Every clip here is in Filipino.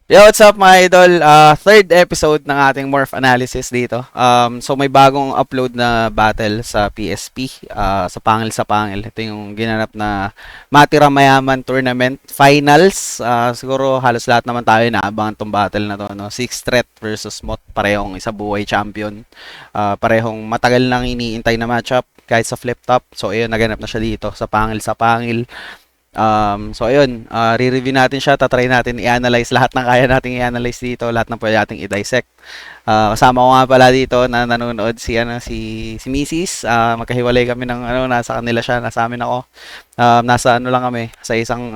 Yo, what's up mga idol? Third episode ng ating Morph analysis dito. So may bagong upload na battle sa PSP, sa Pangil. Ito yung ginanap na Matira Mayaman Tournament Finals. Siguro halos lahat naman tayo naabangan tong battle na to, no? Six Threat versus Mot, parehong isa buhay champion. Parehong matagal nang iniintay na matchup kahit sa flip top. So ayun, naganap na siya dito sa Pangil. So ayun, re-review natin siya, tatry natin i-analyze lahat ng kaya nating i-analyze dito, lahat ng pwede nating i-dissect. Kasama ko nga pala dito na nanonood si Mrs. Magkahiwalay kami ng nasa kanila siya, nasa amin ako. Nasa lang kami,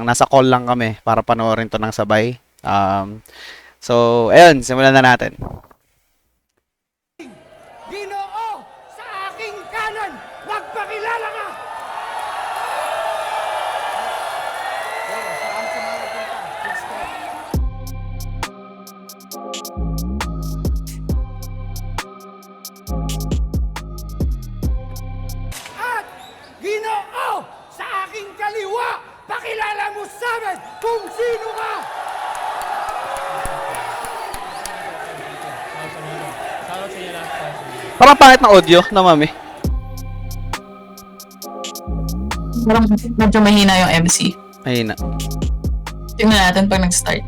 nasa call lang kami para panoorin to ng sabay. So ayun, simulan na natin. Ginoo, sa aking kanan, magpakilala ka! At Ginoo, sa aking kaliwa, pakilala mo sa amin kung sino ka! Parang pangit na audio na mami. Parang medyo mahina yung MC. Ayun na. Tingnan natin pag nag-start.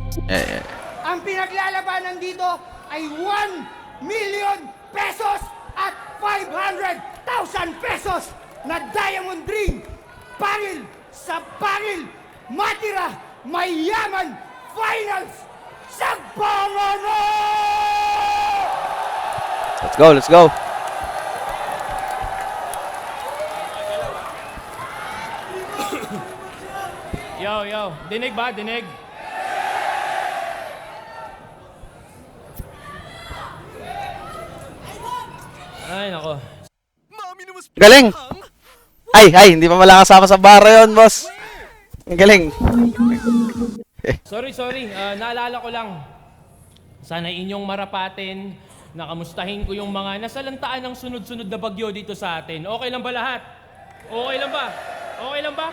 Ang pinaglalabanan dito ay 1 million pesos at 500,000 pesos na Diamond Ring. Pangil sa Pangil, Matira Mayaman Finals sa Pangono! Let's go. Yo, dinig ba? Dinig? Ay, nako. Galing! Ay, hindi pa pala kasama sa bara yun, boss. Ang galing. Sorry. Naalala ko lang. Sana inyong marapatin, nakamustahin ko yung mga nasalantaan ng sunod-sunod na bagyo dito sa atin. Okay lang ba lahat? Okay lang ba?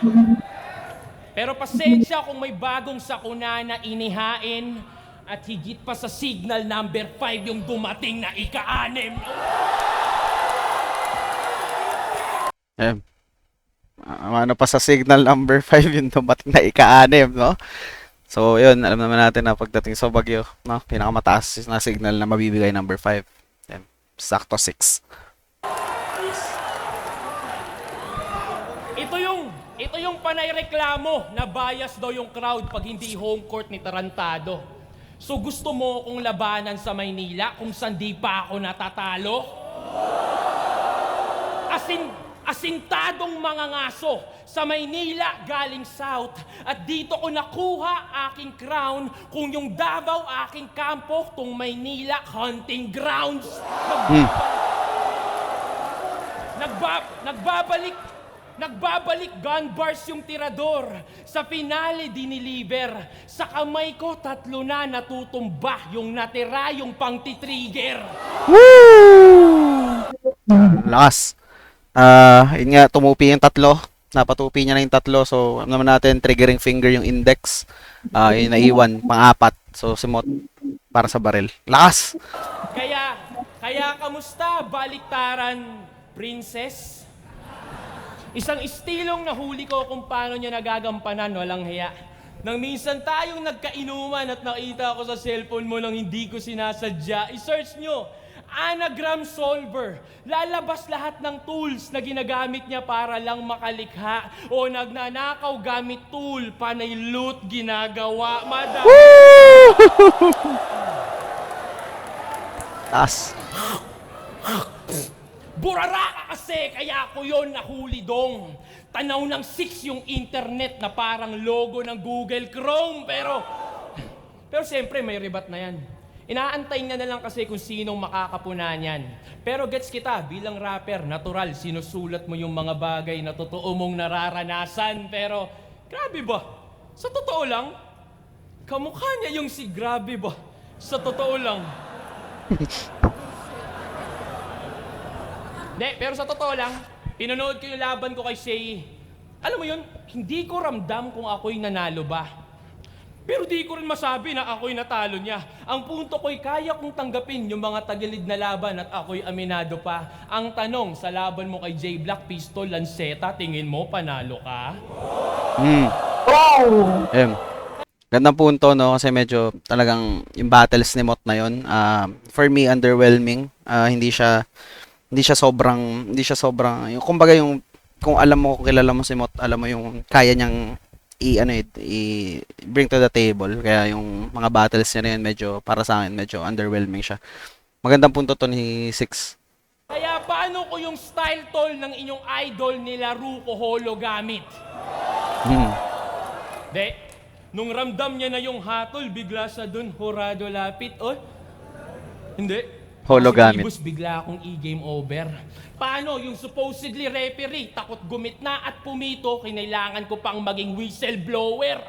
Pero pasensya kung may bagong sakuna na inihain at higit pa sa signal number 5 yung dumating na ika-6. Ano pa sa signal number 5 yung dumating na ika-6, no? So, yun, alam naman natin na pagdating sa bagyo, no? Pinakamataas na signal na mabibigay number 5. Yan, sakto 6. Ito yung panay reklamo na bias daw yung crowd pag hindi home court ni Tarantado. So gusto mo kung labanan sa Maynila kung saan di pa ako natatalo? Asintadong mga ngaso sa Maynila galing South at dito ko nakuha aking crown kung yung Davao aking kampo tong Maynila hunting grounds. Nagbabalik gun bars yung tirador. Sa finale diniliver. Sa kamay ko 3 na natutumba. Yung natira yung pang-titrigger. Lakas. Yun nga, tumupi yung 3. Napatupi niya na yung 3. So, alam naman natin, triggering finger yung index. Yung naiwan, pang-4. So, simot para sa baril. Lakas! Kaya kamusta, baliktaran, princess? Isang istilong nahuli ko kung paano niya nagagampanan, walang hiya. Nang minsan tayong nagkainuman at nakita ko sa cellphone mo nang hindi ko sinasadya, i-search nyo, Anagram Solver. Lalabas lahat ng tools na ginagamit niya para lang makalikha o nagnanakaw gamit tool, panay loot ginagawa. Madam. Lakas. Burara ka kasi, kaya ako yon nahuli dong. Tanaw ng 6 yung internet na parang logo ng Google Chrome. Pero siyempre may ribat na yan. Inaantay na lang kasi kung sinong makakapunan yan. Pero gets kita, bilang rapper, natural, sinusulat mo yung mga bagay na totoo mong nararanasan. Pero, grabe ba? Sa totoo lang, kamukha niya yung si Grabe ba? Sa totoo lang. Pero sa totoo lang, pinanood ko yung laban ko kay Shay. Alam mo yun, hindi ko ramdam kung ako'y nanalo ba. Pero di ko rin masabi na ako'y natalo niya. Ang punto ko'y kaya kong tanggapin yung mga tagilid na laban at ako'y aminado pa. Ang tanong, sa laban mo kay J Black, Pistol, Lanceta, tingin mo panalo ka? Wow! Ayun. Gandang punto, no? Kasi medyo talagang yung battles ni Mot na yun, for me, underwhelming. Hindi siya sobrang, yung, kumbaga yung, kung alam mo, kung kilala mo si Mot, alam mo yung kaya niyang bring to the table. Kaya yung mga battles niya na yun, medyo, para sa akin, medyo underwhelming siya. Magandang punto to ni Six. Kaya paano ko yung style tol ng inyong idol nila Ruko Holo gamit? De, nung ramdam niya na yung hatol, bigla sa dun, horado lapit. Oh, hindi. Holo gamit. Kasi bigla akong i-game over. Paano yung supposedly referee, takot gumit na at pumito, kinailangan ko pang maging whistleblower.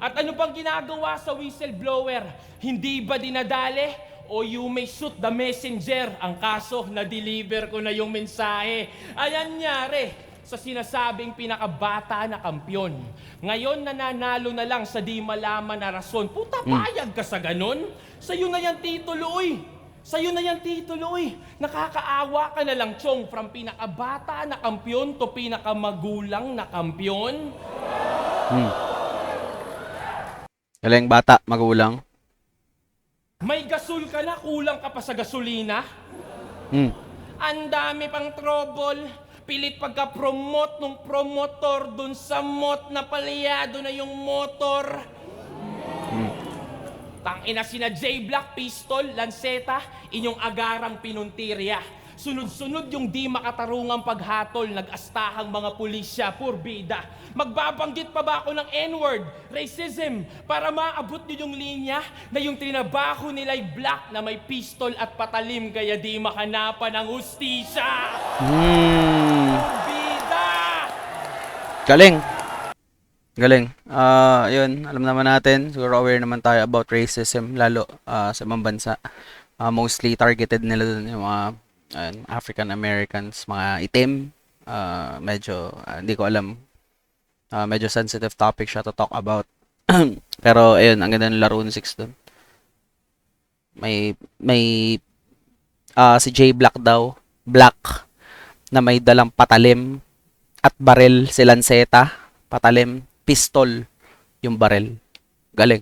At ano pang ginagawa sa whistleblower? Hindi ba dinadali? O you may shoot the messenger? Ang kaso, na-deliver ko na yung mensahe. Ayan nyari sa sinasabing pinakabata na kampyon. Ngayon nananalo na lang sa di malaman na rason. Puta, payag ka sa ganun? Sa'yo na yan titulo, uy. Sa'yo na yan titulo, uy. Nakakaawa ka na lang, Chong, from pinakabata na kampyon to pinakamagulang na kampyon. Galing bata, magulang. May gasol ka na, kulang ka pa sa gasolina. Ang dami pang trouble. Pilit pagka-promote ng promotor dun sa mot na palyado na yung motor. Tangina sina J Black, Pistol, Lanceta, inyong agarang pinuntirya. Sunod-sunod yung di makatarungang paghatol, nag-astahang mga pulisya, purbida. Magbabanggit pa ba ako ng N-word, racism, para maabot nyo yung linya na yung trinabaho nila'y black na may pistol at patalim kaya di makanapan ng hustisya? Purbida! Galing. Yun, alam naman natin, siguro aware naman tayo about racism, lalo sa ibang bansa. Mostly targeted nila dun yung mga African Americans, mga itim. Medyo, hindi ko alam, medyo sensitive topic siya to talk about. Pero, ayun, ang ganda ng laro ni Six dun. May si J Black daw, Black, na may dalang patalim at baril si Lanceta, patalim, pistol, yung baril. Galing.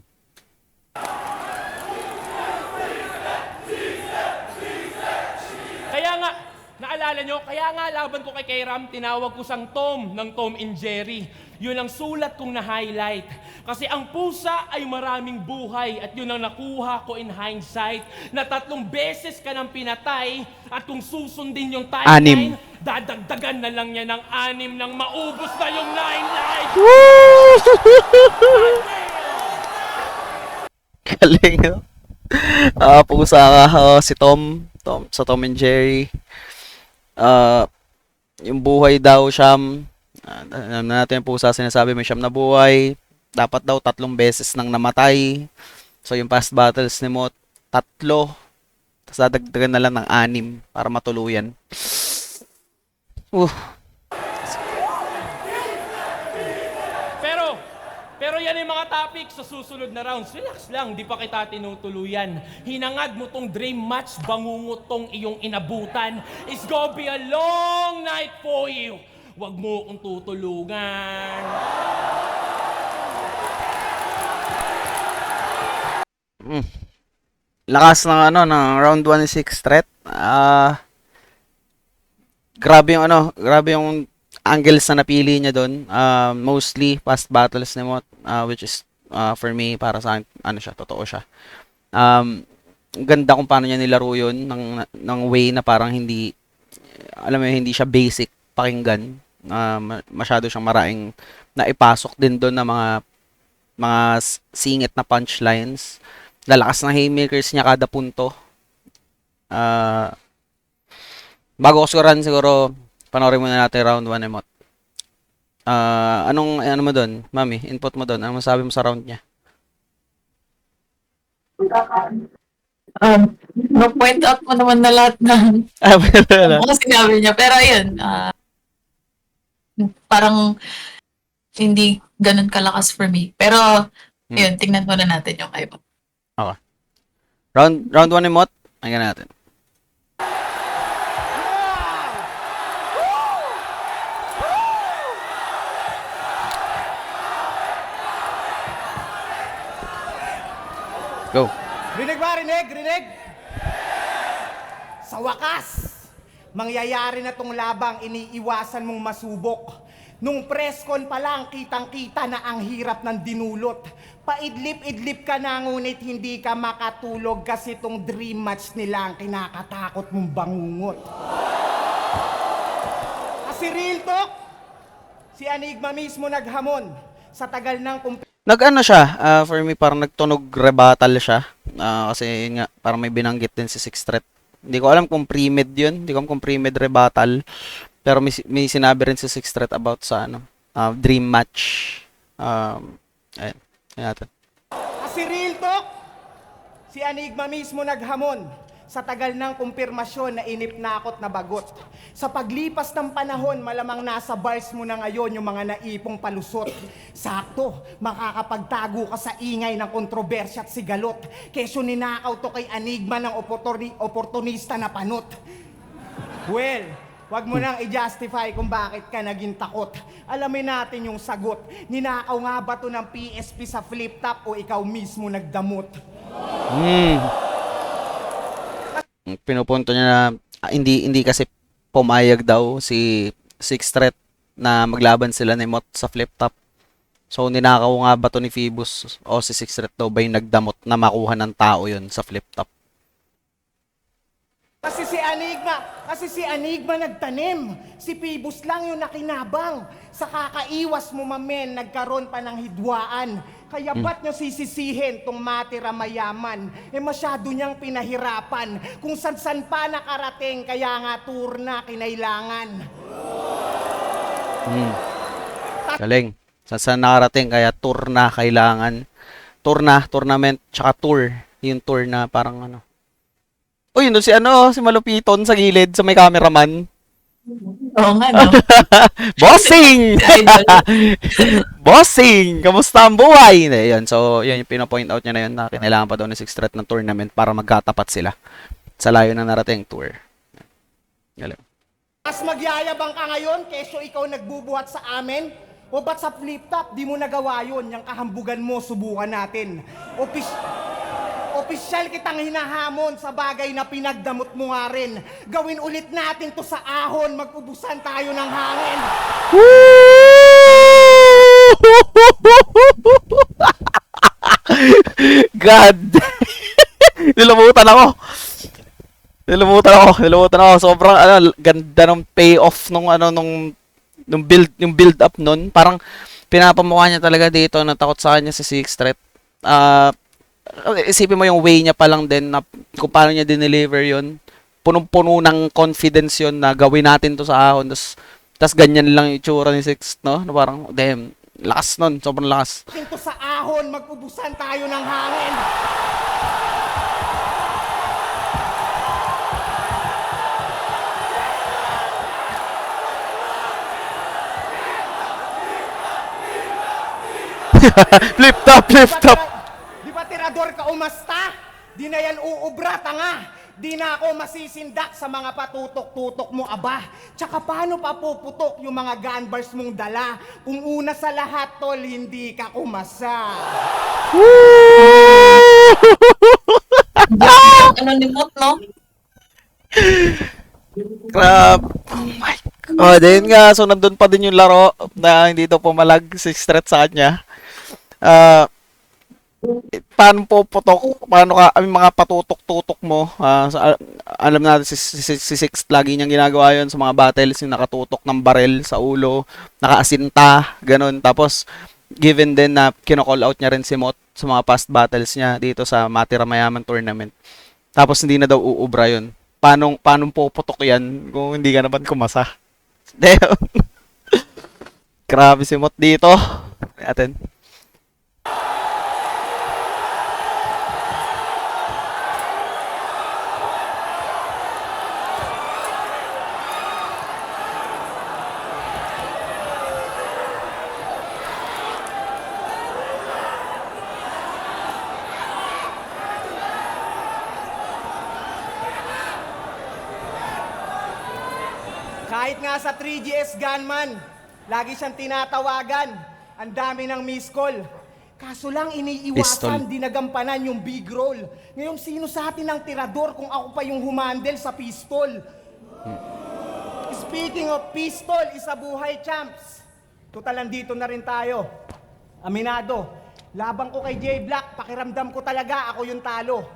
Kaya nga, naalala nyo, kaya nga laban ko kay Kairam, tinawag ko sang Tom ng Tom and Jerry. Yun ang sulat kong na-highlight. Kasi ang pusa ay maraming buhay at yun ang nakuha ko in hindsight na 3 beses ka nang pinatay at kung susundin yung timeline, 6. dadagdagan na lang niya ng 6 nang maubos na yung 9 lives. Galing, no? Pusa ka, si Tom, sa Tom and Jerry. Yung buhay daw, siyam. Alam na natin yung pusa, sinasabi may siyam na buhay. Dapat daw 3 beses nang namatay. So, yung past battles ni Mot, 3. Tapos dadagdagan na lang ng 6 para matuluyan. Pero yan yung mga topic sa susunod na rounds. Relax lang, di pa kita tinutuluyan. Hinangad mo tong dream match, bangungot tong iyong inabutan. It's gonna be a long night for you. Huwag mo kong tutulungan. Lakas ng ng round 1 6 threat. Grabe yung angles na napili niya doon. Mostly past battles ni Mot, which is for me, para sa akin, siya, totoo siya. Ganda kung paano niya nilaro yun ng way na parang hindi, alam mo, hindi siya basic pakinggan. Masyado siyang maraing na ipasok din doon na mga singit na punchlines. Lalakas ng haymakers niya kada punto. Bago ko siguro panoorin muna natin round 1 ni Mot. Ano mo doon, Mami? Input mo doon. Ano masabi mo sa round niya? No-point out mo naman na lahat ng mga sinabi niya. Pero ayun, parang hindi ganun kalakas for me. Pero Ayun, tingnan muna natin yung kay Mot. Okay. Round 1 ni Mot. Tingnan natin. Go. Rinig ba? Rinig? Sa wakas, mangyayari na tong labang iniiwasan mong masubok. Nung preskon pa lang, kitang-kita na ang hirap ng dinulot. Paidlip-idlip ka na, ngunit hindi ka makatulog kasi tong dream match nila ang kinakatakot mong bangungot. Kasi real talk, si Enigma mismo naghamon sa tagal ng Nag-ano siya, for me, parang nagtunog rebuttal siya. Kasi yun nga, parang may binanggit din si Sixth Threat. Hindi ko alam kung pre-med yun. Hindi ko alam kung pre-med rebuttal. Pero may sinabi rin si Sixth Threat about sa dream match. Ayun. Ayun natin. Kasi real talk, si Enigma mismo naghamon sa tagal ng kumpirmasyon na inipnakot na bagot. Sa paglipas ng panahon, malamang nasa bars mo na ngayon yung mga naipong palusot. Sakto, makakapagtago ka sa ingay ng kontrobersya at sigalot. Keso ninakaw to kay Enigma ng oportunista na panot. Well, wag mo nang i-justify kung bakit ka naging takot. Alamin natin yung sagot. Ninakaw nga ba to ng PSP sa flip top o ikaw mismo nagdamot? Pinupunto niya na hindi kasi pumayag daw si Sixth Threat na maglaban sila ni Mot sa flip top. So ninakaw nga ba to ni Phoebus o si Sixth Threat daw ba yung nagdamot na makuha ng tao yun sa flip top? Kasi si Enigma nagtanim. Si Phoebus lang yung nakinabang. Sa kakaiwas mo, mamen, nagkaroon pa ng hidwaan. Kaya ba't nyo sisisihin tong matira mayaman? Masyado niyang pinahirapan. Kung san-san pa nakarating, kaya nga tour na kinailangan. Galing. Saan nakarating kaya tour na kailangan. Tour na, tournament, tsaka tour. Yung tour na parang Uy, yun si Malupiton sa gilid, sa may cameraman. Oo nga, no? Bossing! Idol. Bossing! Kamusta ang buhay? Yun, so, yun yung pinapoint out niya na yun na kailangan pa daw ni Sixth Threat ng tournament para magkatapat sila sa layo na narating tour. Galing. Mas magyayabang ka ngayon keso ikaw nagbubuhat sa amin? O ba't sa flip top, di mo nagawa yun? Yung kahambugan mo, subukan natin. Opisyal kitang hinahamon sa bagay na pinagdamot mo nga rin. Gawin ulit natin to sa ahon, mag-ubusan tayo ng hangin. God! Nilamutan ako. Sobrang ganda ng payoff nung build up nun. Parang pinapamukha niya talaga dito na takot sa kanya si Sixth Threat. Isipin mo yung way niya pa lang din na kung paano niya dineliver yun. Punong-puno ng confidence yun na gawin natin to sa ahon. Tas ganyan lang yung itsura ni Sixth, no? Na parang, damn, lakas nun. Sobrang lakas. Ito sa ahon, mag-ubusan tayo ng hangin. Flip top. Di ba tirador ka umasta? Di na yan uubra, tanga. Di na ako masisindak sa mga patutok-tutok mo, aba. Tsaka paano pa puputok yung mga gun bars mong dala? Kung una sa lahat, tol, hindi ka umasa. Ni Mot, no? Crap. Oh my God. Then nga, so nandun pa din yung laro na hindi daw pumalag si Threat sa kanya. Paano po putok? Paano ka, mga patutok-tutok mo? Alam natin si Sixth lagi niyang ginagawa yun sa mga battles, yung nakatutok ng barel sa ulo, nakaasinta, ganun. Tapos, given din na kino-call out niya rin si Mot sa mga past battles niya dito sa Matira Mayaman Tournament. Tapos, hindi na daw uubra yun. Paano puputok yan kung hindi ka naman kumasa? Damn. Grabe si Mot dito. Atin. Kahit nga sa 3GS gunman, lagi siyang tinatawagan. Ang dami ng miss call. Kaso lang iniiwasan, Pistol. dinagampanan yung big roll. Ngayon, sino sa atin ang tirador kung ako pa yung humandle sa pistol? Speaking of pistol, isa buhay, champs. Total, nandito na rin tayo. Aminado, laban ko kay J-Black, pakiramdam ko talaga ako yung talo.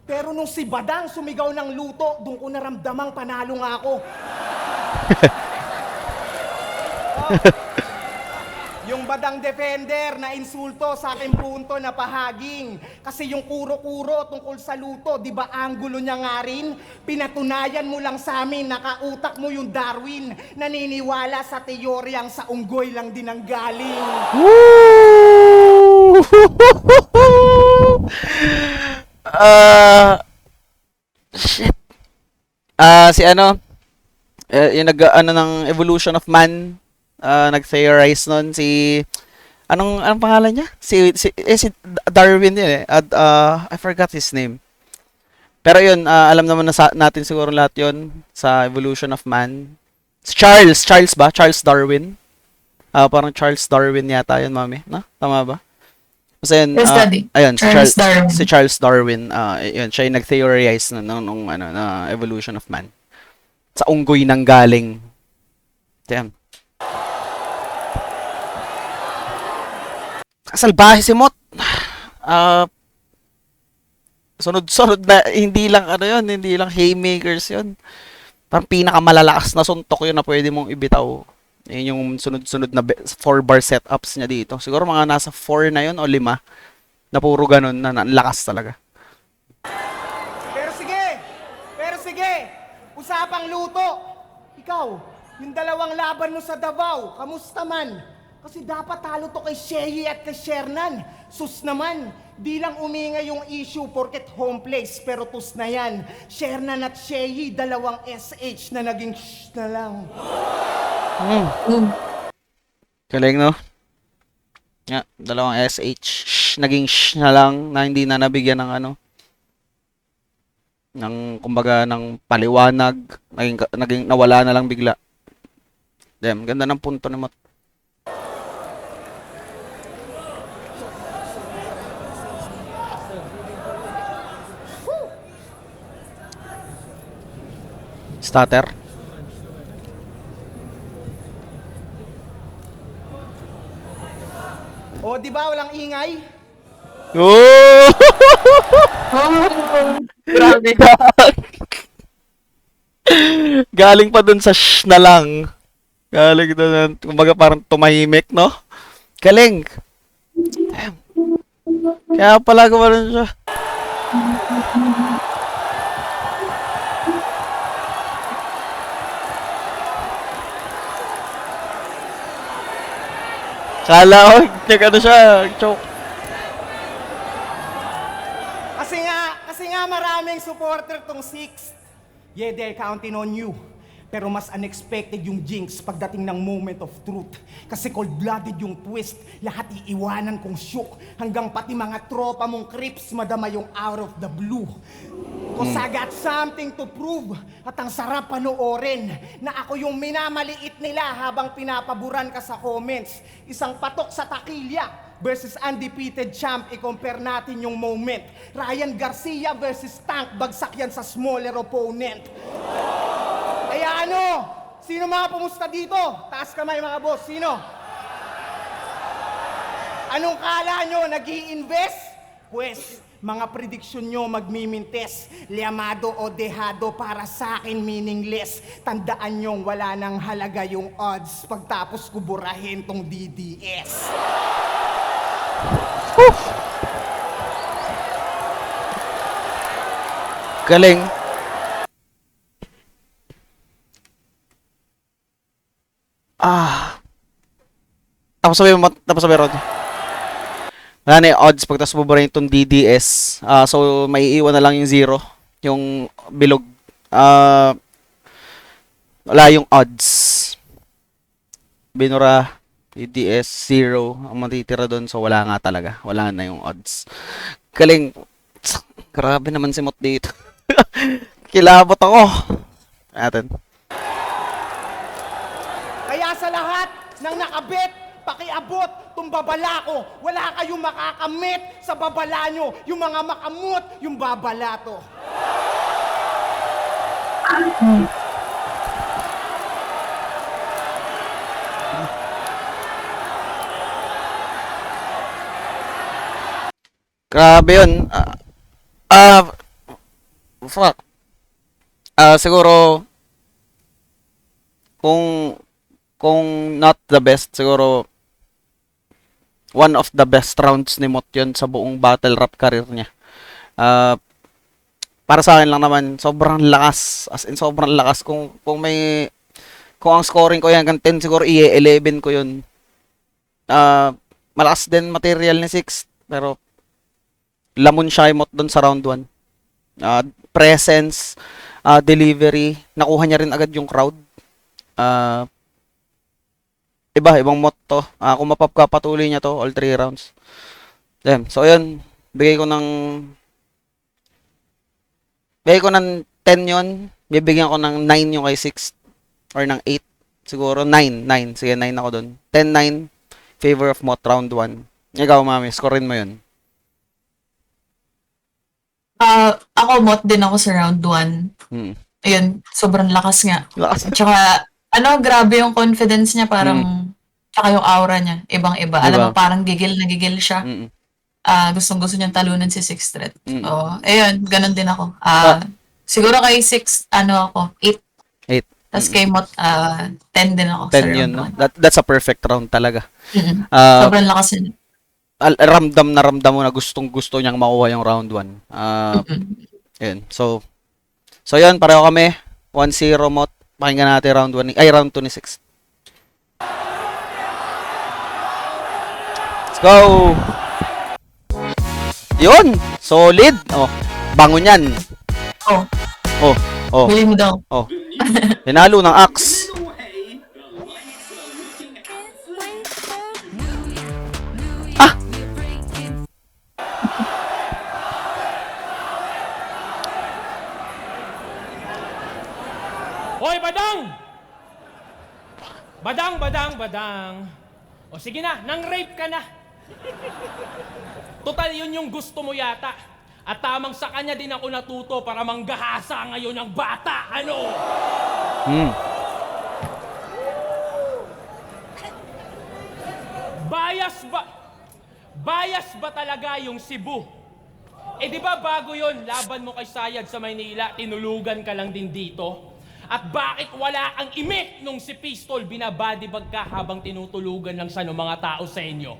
Pero nung si Badang sumigaw ng luto, doon ko naramdamang panalo nga ako. Yung Badang defender na insulto sa aking punto na pahaging. Kasi yung kuro-kuro tungkol sa luto, di ba anggulo niya nga rin? Pinatunayan mo lang sa amin, nakautak mo yung Darwin. Naniniwala sa teoryang sa unggoy lang din ang galing. Woo! Shit. Si ano, yung ano ng Evolution of Man, nag-theorize nun si anong pangalan niya? Si Darwin yun eh. I forgot his name. Pero yun, alam naman na natin siguro lahat yun sa Evolution of Man. Si Charles ba? Charles Darwin. Parang Charles Darwin yata yun, mami. No? Tama ba? Kasi yun, Yes, Daddy. ayun, Charles Darwin. si Charles Darwin, yun, siya yung nag-theorize nung ano, na Evolution of Man. Sa unggoy nang galing. Damn. Salbahe si Mot. Sunod-sunod na, hindi lang ano yun, hindi lang haymakers yun. Parang pinakamalalakas na suntok yun na pwede mong ibitaw. Yun yung sunod-sunod na 4-bar setups niya dito. Siguro mga nasa 4 na yun o 5 na puro ganun na lakas talaga. Pero sige, usapang luto. Ikaw, yung dalawang laban mo sa Davao, kamusta man? Kasi dapat talo to kay Shehi at kay Shernan. Sus naman, di lang umingay yung issue porket home place, pero tus na yan. Shernan at Shehi, dalawang SH na naging shh na lang. Galing, no? Yeah, dalawang SH. Naging na lang na hindi na nabigyan ng ano. Ng, kumbaga, ng paliwanag. Naging nawala na lang bigla. Damn, ganda ng punto ni Mot. Stutter. O, di ba walang ingay? Oh! Grabe. Galing pa dun sa shh na lang. Galing dun, kumbaga parang tumahimik, no? Galing. Damn. Kaya pala gumanon siya. Kala ko, nag-ano siya, choke. Kasi nga maraming supporter tong 6. Yeah, they're counting on you. Pero mas unexpected yung jinx pagdating ng moment of truth. Kasi cold-blooded yung twist. Lahat iiwanan kong shook. Hanggang pati mga tropa mong creeps madama yung out of the blue. Cause I got something to prove. At ang sarap panoorin na ako yung minamaliit nila habang pinapaburan ka sa comments. Isang patok sa takilya versus undefeated champ, i-compare natin yung moment. Ryan Garcia versus Tank, bagsak yan sa smaller opponent. Kaya ano, sino mga pumusta dito? Taas kamay mga boss, sino? Anong kala nyo, nag-i-invest? Pues, mga prediksyon nyo magmimintes. Liamado o dehado para sa akin meaningless. Tandaan nyo, wala nang halaga yung odds pagtapos ko burahin tong DDS. Galing. Tapos sabi Rod. Wala na yung odds pagtas bubura itong DDS. So, may iiwan na lang yung 0. Yung bilog. Wala yung odds. Binura, DDS, 0. Ang matitira doon. So, wala nga talaga. Wala na yung odds. Galing. Grabe naman si Mot dito. Kilabot ako. Atin. pakabit, pakiabot, tong babala ko. Wala kayong makakamit sa babala nyo. Yung mga makamot, yung babala to. Grabe yun. Fuck. Siguro, kung not the best, siguro, one of the best rounds ni Mot yun sa buong battle rap career niya. Para sa akin lang naman, sobrang lakas. As in, sobrang lakas. Kung ang scoring ko yan, hanggang 10 siguro, i-11 ko yun. Malakas din material ni Six, pero lamon siya kay Mot doon sa round 1. Presence, delivery, nakuha niya rin agad yung crowd. Ibang Mot to. Kung mapapatuloy niya to, all 3 rounds. Damn. So, yun. Bigay ko ng 10 yun. Bibigyan ko ng 9 yung kay 6. Or ng 8. Siguro 9. Sige, 9 ako doon. 10-9. Favor of Mot, round 1. Ikaw, mami. Scorein mo yun. Ako, Mot din ako sa round 1. Ayun, sobrang lakas nga. Lakas. Tsaka, grabe yung confidence niya, parang, tsaka yung aura niya, ibang-iba. Diba? Alam mo, parang gigil na gigil siya. Mm-mm. Gustong-gusto niyang talunan si Six Threat. Mm. Ayun, ganun din ako. Siguro kay Six, ako, 8. 8. Tapos kay Mot, 10 din ako 10 sa yun, round no? 1. That's a perfect round talaga. Sobrang lakas yun. Ramdam mo na gustong-gusto niyang makuha yung round 1. Yun. So yun, pareho kami. 1-0 Mot. Pakinggan natin round 2 ni 6. Let's go! Yun! Solid! Oh, bangon yan. Oh. Bili mo daw. Oh. Tinalo ng Axe. Hoy, Badang! Badang. O sige na, nang-rape ka na. Total, yun yung gusto mo yata. At tamang sa kanya din ako natuto para manggahasa ngayon ng bata. Ano? Bias ba talaga yung Cebu? Di ba bago yon laban mo kay Sayad sa Maynila, tinulugan ka lang din dito? At bakit wala ang imik nung si Pistol binabadibag ka habang tinutulugan lang siya ng mga tao sa inyo?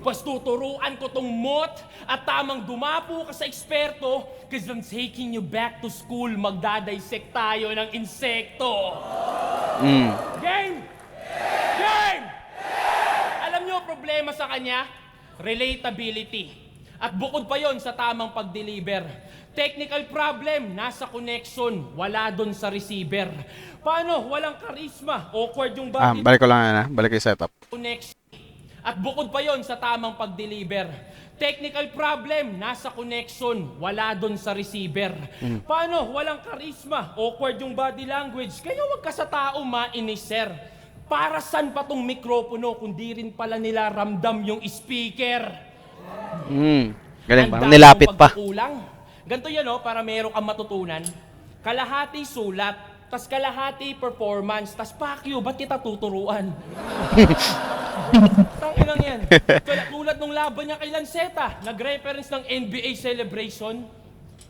Pas tuturuan ko tong Mot at tamang dumapo ka sa eksperto because I'm taking you back to school. Magdadissect tayo ng insekto. Game! Alam nyo problema sa kanya? Relatability. At bukod pa yon sa tamang pag-deliver. Technical problem, nasa connection, wala dun sa receiver. Paano? Walang charisma. Awkward yung body. Balik ko lang yan, balik yung setup. Connection. At bukod pa yon sa tamang pag-deliver. Technical problem, nasa connection, wala dun sa receiver. Paano? Walang charisma. Awkward yung body language. Kaya wag ka sa tao mainis, sir. Para saan pa tong mikropono kung di rin pala nila ramdam yung speaker? Galing, Ang parang dami nilapit mong pa. pagkukulang. Ganito yan, para meron kang matutunan. Kalahati sulat, tas kalahati performance, tas pakyo, ba't kita tuturuan? Tanginang yan. Tulad nung laban niya kay Lanceta, nag-reference ng NBA celebration.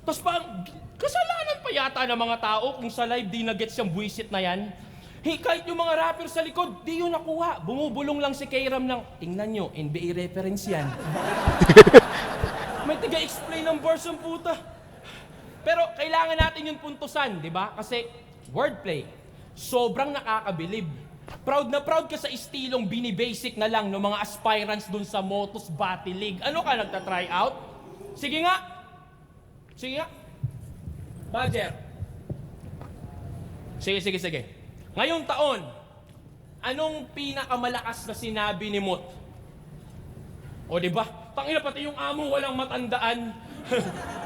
Tas parang, kasalanan pa yata ng mga tao kung sa live di na-gets yung buwisit na yan. Kahit yung mga rapper sa likod, di yun nakuha. Bumubulong lang si K-Ram ng, tingnan nyo, NBA reference yan. May tiga-explain ng verse ng puta. Pero kailangan natin yung puntusan, di ba? Kasi wordplay, sobrang nakakabilib. Proud na proud ka sa estilong binibasic na lang ng mga aspirants dun sa Motos Battle League. Ano ka, nagta-try out? Sige nga. Badger. Sige. Ngayong taon, anong pinakamalakas na sinabi ni Mot? O di ba? Tangina, pati yung amo walang matandaan.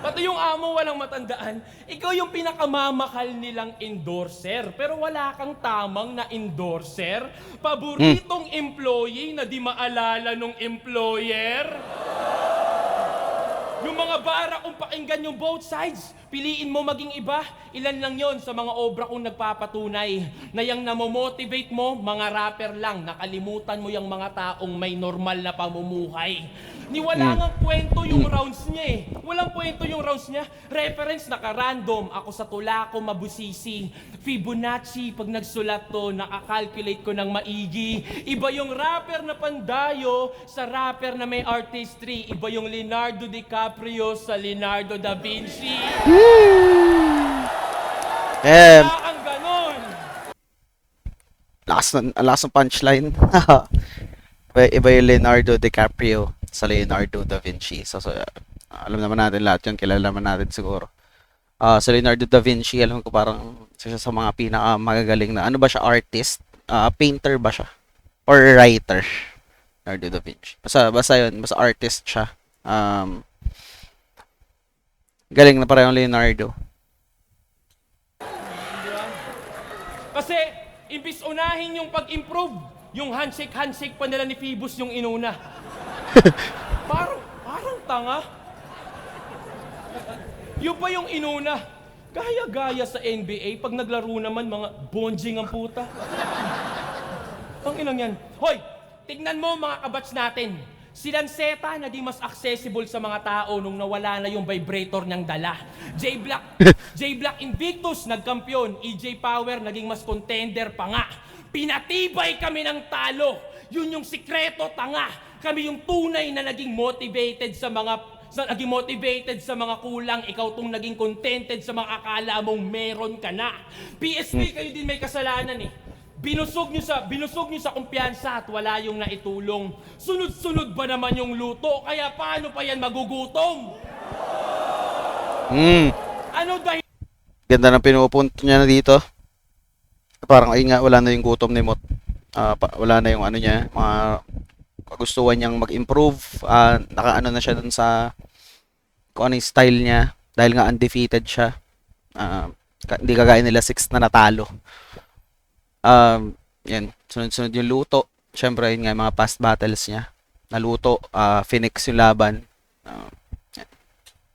Pati yung amo walang matandaan. Ikaw yung pinakamamahal nilang endorser, pero wala kang tamang na endorser. Paboritong employee na di maalala nung employer. Yung mga bara kung pakinggan yung both sides, piliin mo maging iba. Ilan lang yon sa mga obra kong nagpapatunay na yung namomotivate mo, mga rapper lang, nakalimutan mo yung mga taong may normal na pamumuhay. Ni wala ngang kwento yung rounds niya eh. Walang kwento yung rounds niya. Reference naka-random. Ako sa tula ko mabusisi. Fibonacci, pag nagsulat to, nakakalculate ko ng maigi. Iba yung rapper na pandayo sa rapper na may artistry. Iba yung Leonardo DiCaprio sa Leonardo da Vinci. Wala kang ganon. Lakas ng punchline. Iba yung Leonardo DiCaprio sa Leonardo da Vinci. So, alam naman natin lahat yun. Kilala naman natin siguro. Sa Leonardo da Vinci, alam ko parang isa siya sa mga pinakamagagaling na, ano ba siya, artist? Painter ba siya? Or writer? Leonardo da Vinci. Basta yun, basta artist siya. Galing na parehong Leonardo. Kasi, imbis unahin yung pag-improve, yung handshake pa nila ni Phoebus yung inuna. Parang tanga. Yun pa yung inuna. Gaya-gaya sa NBA, pag naglaro naman, mga bonjing ang puta. Ang inang yan. Hoy, tignan mo mga kabats natin. Si Lanceta na di mas accessible sa mga tao nung nawala na yung vibrator niyang dala. J-Black Invictus, nagkampiyon. EJ Power, naging mas contender pa nga. Pinatibay kami ng talo. Yun yung sikreto, tanga. Kami yung tunay na naging motivated sa mga kulang. Ikaw tong naging contented sa mga akala mong meron ka na. PSP, kayo din may kasalanan eh. Binusog nyo sa kumpiyansa at wala yung naitulong. Sunod-sunod ba naman yung luto? Kaya paano pa yan magugutom? Ano dahil? Ganda ng pinupunto niya na dito. Parang ayun nga, wala na yung gutom ni Mot. Wala na yung ano niya, mga kagustuhan niyang mag-improve. Nakaano na siya dun sa kung ano yung style niya. Dahil nga undefeated siya. Hindi kagaya nila 6 na natalo. Yan, sunod-sunod yung luto. Siyempre, yun nga, mga past battles niya. Naluto, Phoenix yung laban.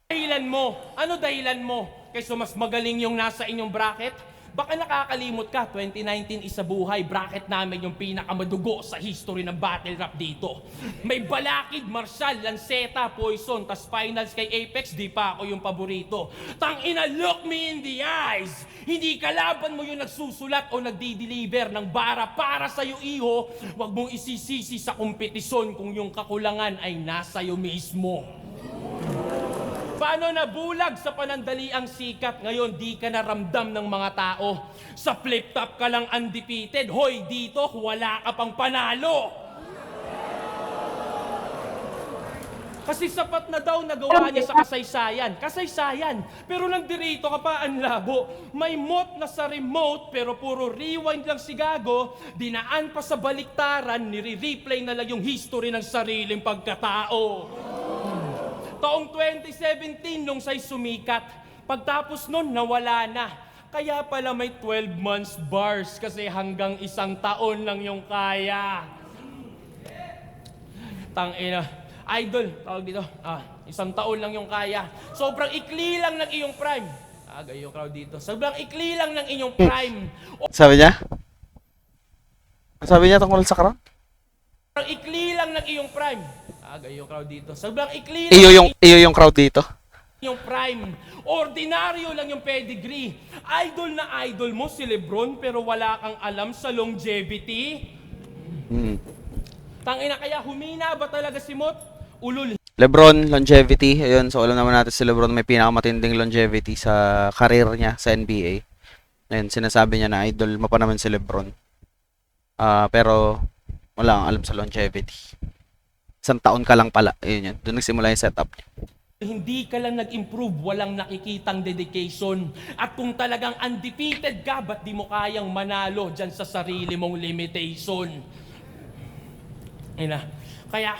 Dahilan mo? Ano dahilan mo? Kaysa mas magaling yung nasa inyong bracket? Baka nakakalimot ka, 2019 isa buhay, bracket namin yung pinakamadugo sa history ng battle rap dito. May Balakid, Marshall, Lanceta, Poison, tas finals kay Apex, di pa ako yung paborito. Tangina, look me in the eyes! Hindi kalaban mo yung nagsusulat o nagdi-deliver ng bara para sa'yo, iho. Huwag mong isisisi sa kompetisyon kung yung kakulangan ay nasa'yo mismo. Paano nabulag sa panandaliang sikat, ngayon di ka naramdam ng mga tao. Sa flip-top ka lang undefeated, hoy dito wala ka pang panalo. Kasi sapat na daw nagawa niya sa kasaysayan. Kasaysayan. Pero nang dirito ka pa, ang labo. May Mot na sa remote, pero puro rewind lang si Gago. Dinaan pa sa baliktaran, nire-replay na lang yung history ng sariling pagkatao. Taong 2017 nung siya'y sumikat. Pagtapos nun, nawala na. Kaya pala may 12 months bars kasi hanggang 1 taon lang yung kaya. Tangina. Idol, tawag dito. 1 taon lang yung kaya. Sobrang ikli lang ng iyong prime. Yung crowd dito. Sobrang ikli lang ng inyong prime. Sabi niya? Sabi niya tungkol sa karon? Sobrang ikli lang ng iyong prime. Yung crowd dito. Sobrang ikli lang Iyo yung crowd dito. yung prime. Ordinaryo lang yung pedigree. Idol na idol mo si Lebron pero wala kang alam sa longevity. Tangina, kaya humina ba talaga si Mot? Ulul. LeBron, longevity. Ayun, so alam naman natin si LeBron may pinakamatinding longevity sa career niya sa NBA. Ayun, sinasabi niya na idol mo pa naman si LeBron. Pero wala kang alam sa longevity. 1 taon ka lang pala. Ayun yun. Doon nagsimula yung setup niya. Hindi ka lang nag-improve, walang nakikitang dedication. At kung talagang undefeated ka, ba't di mo kayang manalo dyan sa sarili mong limitation? Kaya,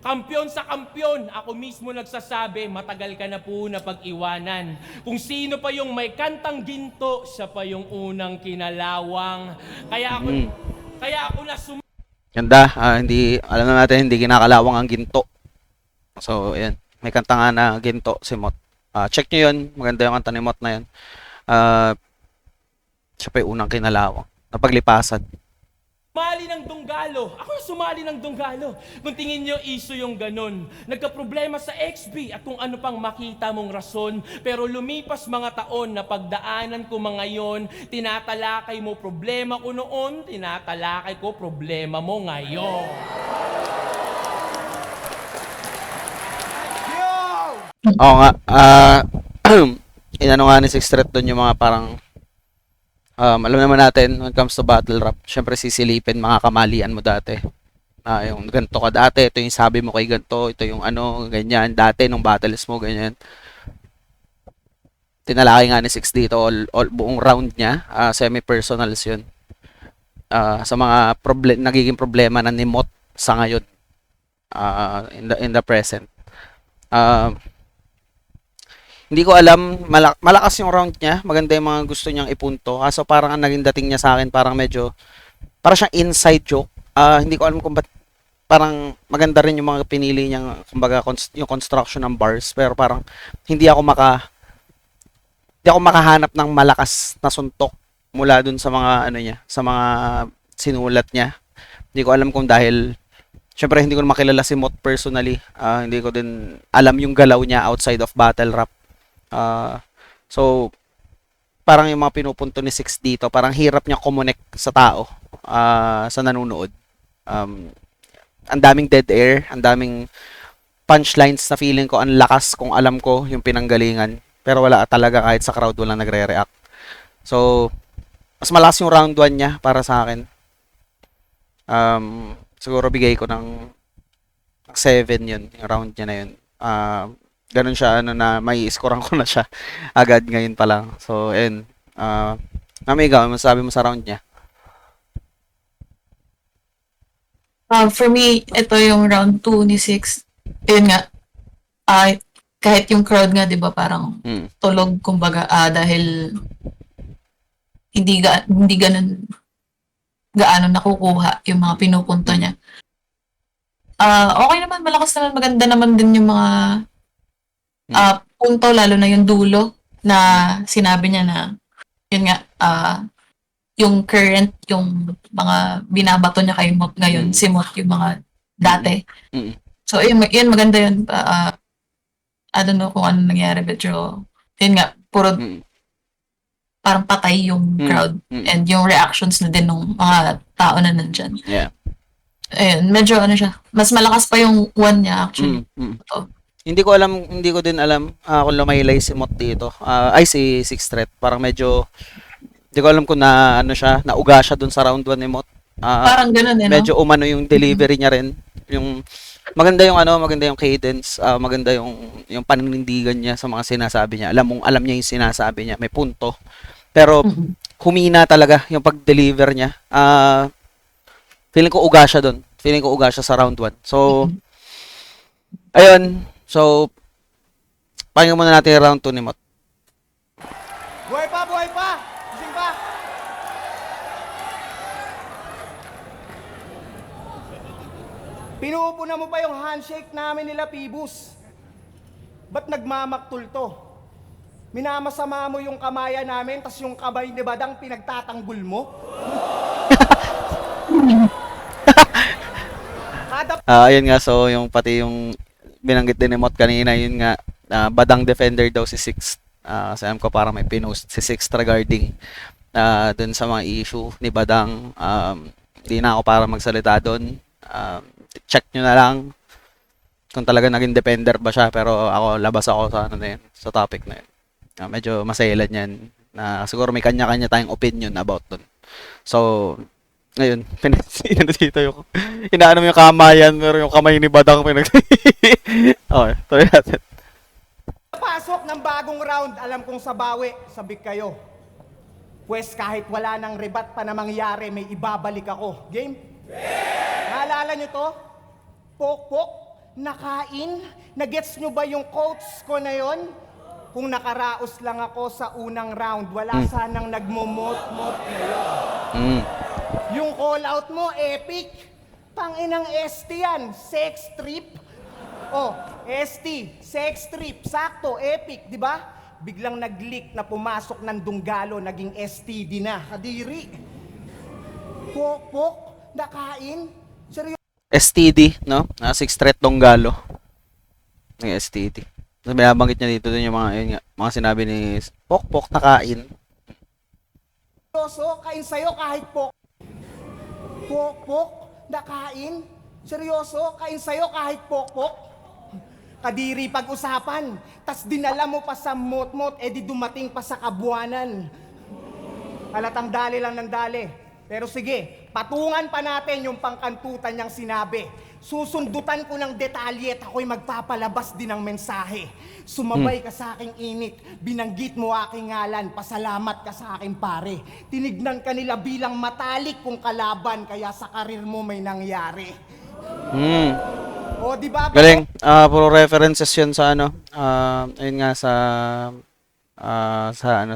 Kampyon sa kampyon, ako mismo nagsasabi, matagal ka na po na pag-iwanan. Kung sino pa yung may kantang ginto, siya pa yung unang kinalawang. Kaya ako na Ganda. Hindi, alam na natin, hindi kinakalawang ang ginto. So, ayan. May kanta nga na ginto si Mot. Check nyo yun. Maganda yung kanta ni Mot na yun. Siya pa yung unang kinalawang. Napaglipasan. sumali ng Dunggalo. Ako yung sumali ng Dunggalo. Kung tingin nyo, issue yung ganun. Nagka-problema sa XB at kung ano pang makita mong rason. Pero lumipas mga taon na pagdaanan ko mga yon, tinatalakay mo problema ko noon, tinatalakay ko problema mo ngayon. Oo nga. Inano nga ni Six Threat doon yung mga parang alam naman natin when it comes to battle rap, syempre sisilipin mga kamalian mo dati. Yung ganito ka dati, ito yung sabi mo kay ganito, ito yung ano, ganyan, dati nung battles mo, ganyan. Tinalaki nga ni Six dito, all buong round niya, semi-personals yun. Sa mga nagiging problema na ni Mot sa ngayon, in the present. Hindi ko alam, malakas yung round niya, maganda yung mga gusto niyang ipunto. Kaso parang ang naging dating niya sa akin, parang siyang inside joke. Hindi ko alam kung ba't parang maganda rin yung mga pinili niyang, kumbaga, yung construction ng bars. Pero parang hindi ako makahanap ng malakas na suntok mula dun sa mga ano niya, sa mga sinulat niya. Hindi ko alam kung dahil syempre hindi ko makilala si Mot personally. Hindi ko din alam yung galaw niya outside of battle rap. So parang yung mga pinupunto ni Six dito, parang hirap niya connect sa tao, sa nanonood. Ang daming dead air, ang daming punchlines na feeling ko ang lakas kung alam ko yung pinanggalingan. Pero wala talaga, kahit sa crowd walang nagre-react. So mas malakas yung round 1 niya para sa akin. Siguro bigay ko ng 7 yun, yung round niya na yun. Ganun siya, na may scorean ko na siya agad ngayon pa lang. So, ayun. Amiga, masabi mo sa round niya? For me, ito yung round 2 ni Six. Yun nga, kahit yung crowd nga, di ba, parang tulog, kumbaga, dahil hindi ganun gaano nakukuha yung mga pinupunto niya. Okay naman, malakas naman, maganda naman din yung mga punto, lalo na yung dulo na sinabi niya na yun nga, yung current, yung mga binabato niya kay Mot ngayon, si Mot yung mga dati. So, yun maganda yun. I don't know kung ano nangyari, pero yun nga, puro parang patay yung crowd and yung reactions na din ng mga tao na nandyan. Yeah. Ayun, medyo ano siya, mas malakas pa yung one niya actually. Hindi ko din alam kung lumaylay si Mot dito. Si Six Threat. Parang medyo hindi ko alam kung nauga siya dun sa round 1 ni Mot. Parang ganun no? Medyo umano yung delivery niya rin. Yung maganda yung cadence, maganda yung paninindigan niya sa mga sinasabi niya. Alam niya yung sinasabi niya, may punto. Pero humina talaga yung pag-deliver niya. Feeling ko uga siya doon. Feeling ko uga siya sa round 1. So ayun. So pakinggan muna natin yung round 2 ni Mot. Buhay pa, buhay pa! Gising pa! Pinupuna mo pa yung handshake namin nila, Pibus. Ba't nagmamaktol to? Minamasama mo yung kamaya namin, tas yung kamay ni Badang pinagtatanggol mo? Ayun nga, so yung pati yung binanggit din ni Mot kanina, yun nga, Badang defender daw si Six. Kasi alam ko parang may pinost si Six regarding dun sa mga issue ni Badang. Hindi na ako para magsalita dun. Check nyo na lang kung talaga naging defender ba siya, pero labas ako sa sa topic na yun. Medyo masailan yan, na siguro may kanya-kanya tayong opinion about dun. So ngayon, dito yung inaano mo yung kamayan, pero yung kamay ni Badang okay, tuloy natin. Pasok ng bagong round, alam kong sabawi, sabik kayo. Pues kahit wala nang rebat pa na mangyari, may ibabalik ako. Game? Naalala nyo to? Pok-pok? nakain? Nagets nyo ba yung quotes ko na yon? Kung nakaraos lang ako sa unang round, wala sanang nagmomot-mot ngayon. Yung call out mo, epic. Tanginang ST yan, sex trip. Oh, ST, sex trip, sakto, epic, di ba? Biglang nag-leak na pumasok ng Dunggalo, naging STD na, kadiri. Pok-pok, nakain? Seryoso? STD, no? Six threat Donggalo. Ng STD. So, binabanggit niya dito dun yung mga, yun nga, mga sinabi ni Pok nakain. Kain sa'yo kahit pok. Pok-pok, nakain? Seryoso, kain sa'yo kahit pok-pok? Kadiri pag-usapan, tas dinala mo pa sa mot-mot, edi dumating pa sa kabuanan. Halatang dali lang ng dali. Pero sige, patungan pa natin yung pangkantutan niyang sinabi. Susundutan ko ng detalye at ako'y magpapalabas din ng mensahe. Sumabay ka sa aking init, binanggit mo aking ngalan, pasalamat ka sa aking pare. Tinignan ka nila bilang matalik kung kalaban, kaya sa karir mo may nangyari. O, di ba? Galing. Puro references yun sa ano. Ayun nga sa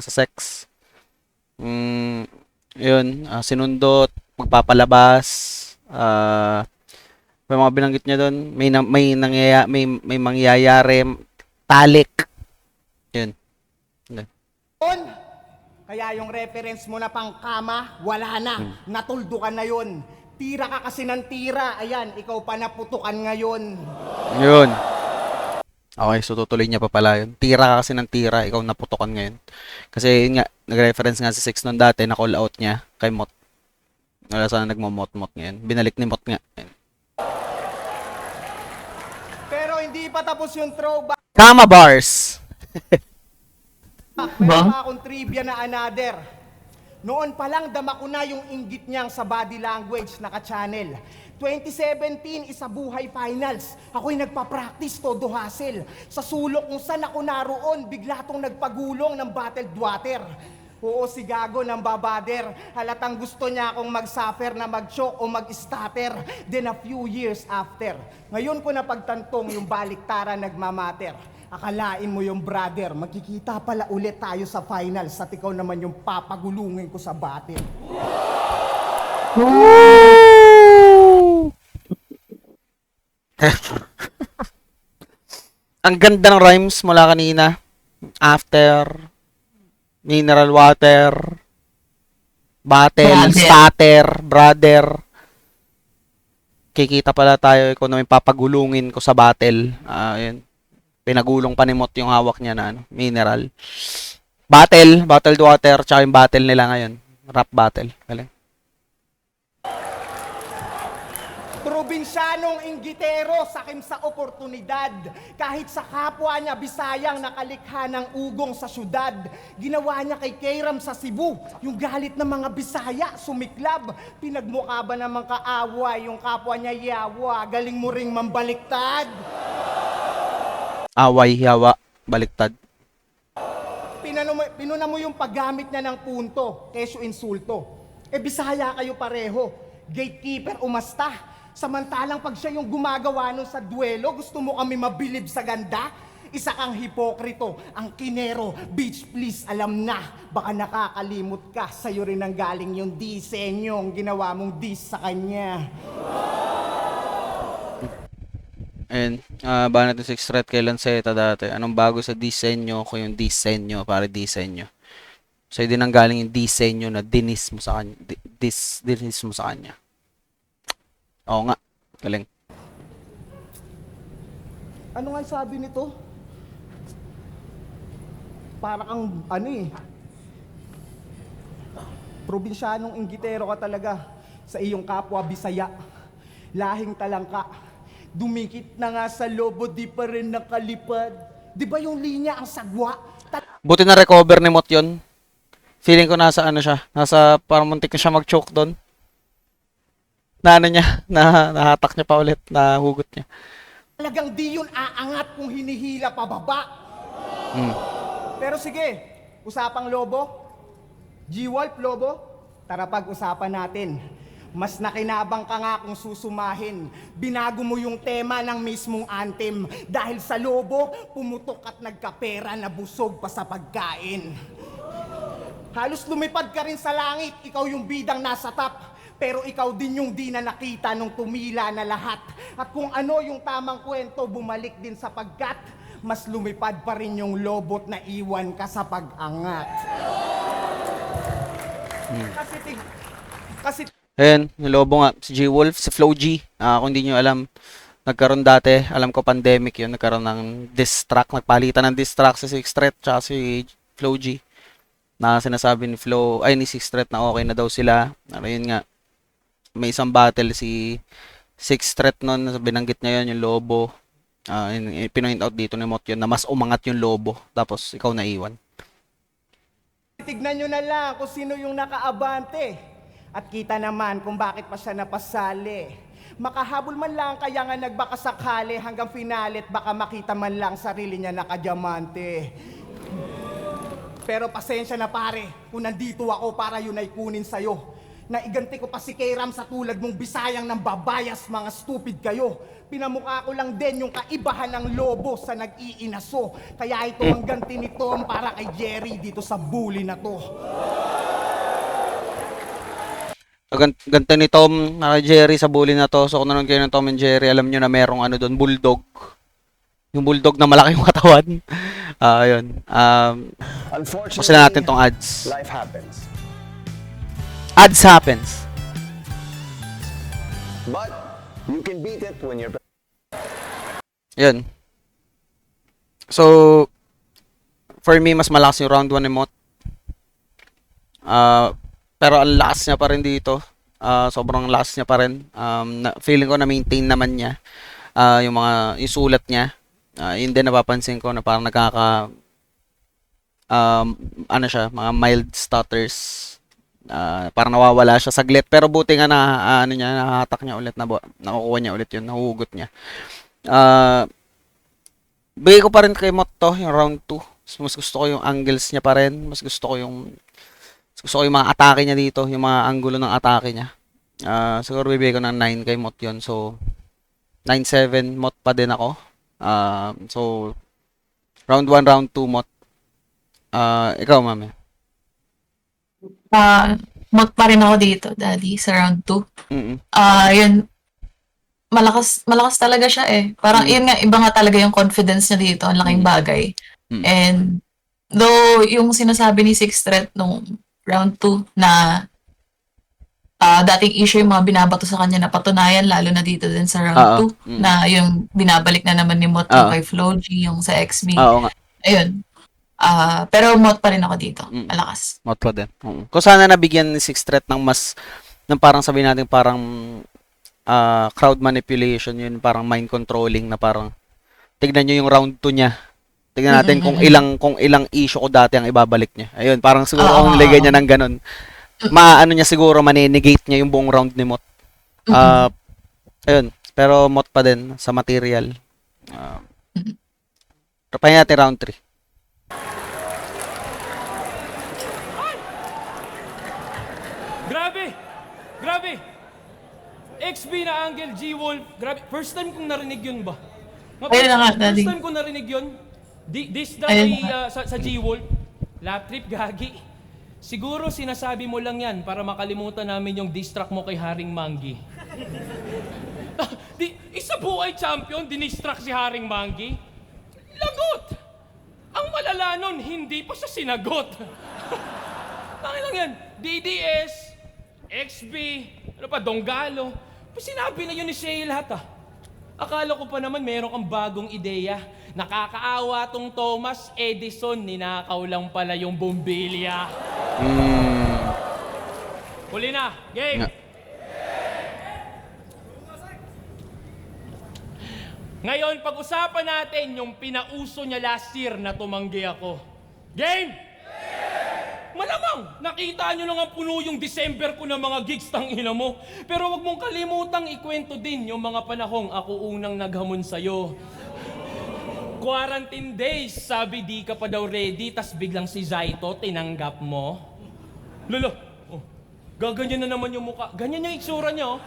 sex. Yun, sinundot, magpapalabas, may mga binanggit niya doon, may mangyayari, talik. Yun. Kaya yung reference mo na pang kama, wala na. Natuldo ka na yun. Tira ka kasi ng tira. Ayan, ikaw pa naputukan ngayon. Yun. Okay, so tutuloy niya pa pala yun. Tira ka kasi ng tira, ikaw naputokan ngayon. Kasi yun nga, nag-reference nga si Six noon dati, na-call out niya kay Mot. Wala sana nagmamot-mot ngayon. Binalik ni Mot nga. Pero hindi pa tapos yung throwback. Kama bars! Meron pa akong trivia na another. Noon pa lang dama ko na yung inggit niyang sa body language naka-channel. 2017, isa buhay finals. Ako'y nagpa-practice todo hassle. Sa sulok kung saan ako naroon, bigla tong nagpagulong ng bottled water. Oo, si Gago ng babader. Halatang gusto niya akong mag-suffer na mag-choke o mag-stutter. Then a few years after, ngayon ko napagtantong yung baliktaran nagmamatter. Akalain mo yung brother, magkikita pala ulit tayo sa finals at ikaw naman yung papagulungin ko sa battle. Ang ganda ng rhymes mula kanina. After, mineral water, battle, Brother. starter, brother. Kikita pala tayo, ikaw naman papagulungin ko sa battle. Yun. Pinagulong pa ni Mot yung hawak niya na ano, mineral. Battled water, tsaka yung battle nila ngayon. Rap battle. Galing. Probinsyanong inggitero, sakim sa oportunidad. Kahit sa kapwa niya, Bisayang nakalikha ng ugong sa syudad. Ginawa niya kay Kairam sa Cebu. Yung galit ng mga Bisaya, sumiklab. Pinagmukha ba naman kaaway, yung kapwa niya yawa. Galing mo ring mambaliktad. Away, yawa, baliktad. Pinuna mo yung paggamit niya ng punto, kesyo insulto. Bisaya kayo pareho. Gatekeeper umasta. Samantalang pag siya yung gumagawa nun sa duelo, gusto mo kami mabilib sa ganda? Isa kang hipokrito, ang kinero, bitch please, alam na. Baka nakakalimot ka, sa'yo rin ang galing yung disenyong ginawa mong dis sa kanya. Ayun, ba natin 6 threat kay Lanceta dati. Anong bago sa disenyo ko yung disenyo para disenyo. So, hindi nang galing yung disenyo na dinis mo sa kanya. Dinis mo sa kanya. Oo nga, galing. Ano nga sabi nito? Para kang, probinsyanong inggitero ka talaga sa iyong kapwa Bisaya. Lahing talangka. Dumikit na nga sa lobo, di pa rin nakalipad. Di ba yung linya ang sagwa? Buti na recover ni Mot yun. Feeling ko nasa ano siya. Nasa parang muntik na siya mag-choke doon. Na ano niya, nahatak niya pa ulit, nahugot niya. Talagang di yun aangat kung hinihila pababa. Pero sige, usapang lobo. G-Wolf, lobo. Tara pag-usapan natin. Mas nakinabang ka nga kung susumahin. Binago mo yung tema ng mismong anthem. Dahil sa lobo, pumutok at nagkapera na busog pa sa pagkain. Halos lumipad ka rin sa langit, ikaw yung bidang nasa top. Pero ikaw din yung di na nakita nung tumila na lahat. At kung ano yung tamang kwento, bumalik din sapagkat mas lumipad pa rin yung lobot na iwan ka sa pag-angat. Kasi Ayan, yung lobo nga, si G-Wolf, si Flo G. Kung hindi nyo alam, nagkaroon dati, alam ko pandemic yun, nagkaroon ng diss track, nagpalitan ng diss track si Six Threat tsaka si Flo G. Na sinasabi ni Six Threat na okay na daw sila. Yun nga, may isang battle si Six Threat nun, binanggit niya yun, yung lobo. Pinoint out dito ni Mot yun, na mas umangat yung lobo, tapos ikaw naiwan. tignan nyo na lang kung sino yung nakaabante. At kita naman kung bakit pa siya napasali. Makahabol man lang kaya nga nagbaka sakali hanggang finale at baka makita man lang sarili niya nakadiamante. Pero pasensya na pare, kung nandito ako para yun ay kunin sa'yo. Naiganti ko pa si K-Ram sa tulad mong bisayang ng babayas, mga stupid kayo. Pinamukha ko lang din yung kaibahan ng lobo sa nag-iinaso. Kaya ito ang ganti ni Tom para kay Jerry dito sa bully na to. Ganito ni Tom, Jerry sa bully na to. So kung nanonood kayo ng Tom and Jerry, alam nyo na merong ano doon, bulldog. Yung bulldog na malaki yung katawan. Ayun. Kasi natin tong ads. Life happens. Ads happens. But you can beat it when you're... Yun. So, for me, mas malakas yung round 1 emote. Pero ang lakas niya pa rin dito. Sobrang lakas niya pa rin. Feeling ko na-maintain naman niya yung sulat niya. Yun din napapansin ko na parang ano siya, mga mild stutters. Parang nawawala siya saglit. Pero buti nga nahahatak niya ulit, nakukuha niya ulit yun, nahuhugot niya. Bigay ko pa rin kay Mot to, yung round 2. Mas gusto ko yung angles niya pa rin. Mas gusto ko yung mga atake niya dito, yung mga angulo ng atake niya. Siguro bibigay ko ng 9 kay Mot yun. So, 9-7, Mot pa din ako. So, round 1, round 2, Mot. Ikaw, mami. Mot pa rin ako dito, Daddy, sa round 2. Yun, malakas talaga siya eh. Parang yun nga, iba nga talaga yung confidence niya dito, ang laking bagay. And, though, yung sinasabi ni Six Threat nung round 2 na dating issue yung mga binabato sa kanya na patunayan, lalo na dito din sa round 2, na yung binabalik na naman ni Mot yung kay Flo G, yung sa XB. Oo nga. Ayun. Pero Mot pa rin ako dito. Malakas. Mot pa din. Kung sana nabigyan ni Six Threat ng parang sabihin natin parang crowd manipulation, yun parang mind controlling na parang tignan nyo yung round 2 niya. Tignan natin kung ilang issue ko dati ang ibabalik niya. Ayun, parang siguro kung nilagay niya ng ganun, maano niya siguro, manenegate niya yung buong round ni Mot. Ayun, pero Mot pa din sa material. Pahinga natin round 3. Grabe! XB na Angel, G-Wolf. Grabe. First time kong narinig yun ba? Ayun na nga, Daddy. First time kong narinig yun. This Ayun sa G-Wolf. Lap trip, gagi. Siguro sinasabi mo lang yan para makalimutan namin yung diss track mo kay Haring Manggi. Isa buhay champion, dinistrack si Haring Manggi. Lagot! Ang malala nun, hindi pa siya sinagot. Tangin lang yan. DDS, XB, ano pa, Donggalo. Sinabi na yun ni Shay lahat Akala ko pa naman meron kang bagong ideya. Nakakaawa tong Thomas Edison, ninakaw lang pala yung bombilya. Huli na, game! Ngayon, pag-usapan natin yung pinauso niya last year na tumanggi ako. Game! Malamang, nakita nyo lang ang puno yung December ko ng mga gigs tang ina mo. Pero wag mong kalimutang ikwento din yung mga panahong ako unang naghamon sa'yo. Quarantine days, sabi di ka pa daw ready, tas biglang si Zaito tinanggap mo. Lolo, Gaganyan na naman yung mukha. Ganyan yung itsura niya, oh.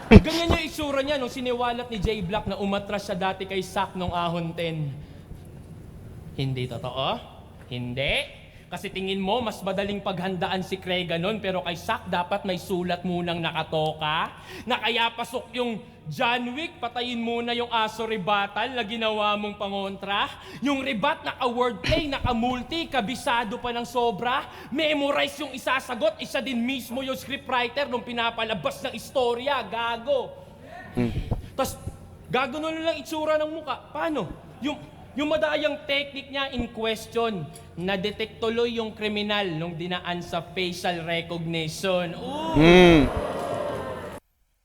Ganyan yung itsura niya nung siniwalat ni J. Black na umatras siya dati kay Sak nung Ahon 10. Hindi totoo? Hindi. Kasi tingin mo, mas madaling paghandaan si Craig nun, pero kay Sak dapat may sulat munang nakatoka, na kaya pasok yung John Wick, patayin muna yung aso ribatal na ginawa mong pangontra. Yung ribat, naka-wordplay, naka-multi, kabisado pa ng sobra, memorize yung isasagot, isa din mismo yung scriptwriter nung pinapalabas ng istorya, gago. Tapos, gago na lang itsura ng muka. Paano? Yung madayang technique niya in question, na-detect tuloy yung kriminal nung dinaan sa facial recognition. Ooh!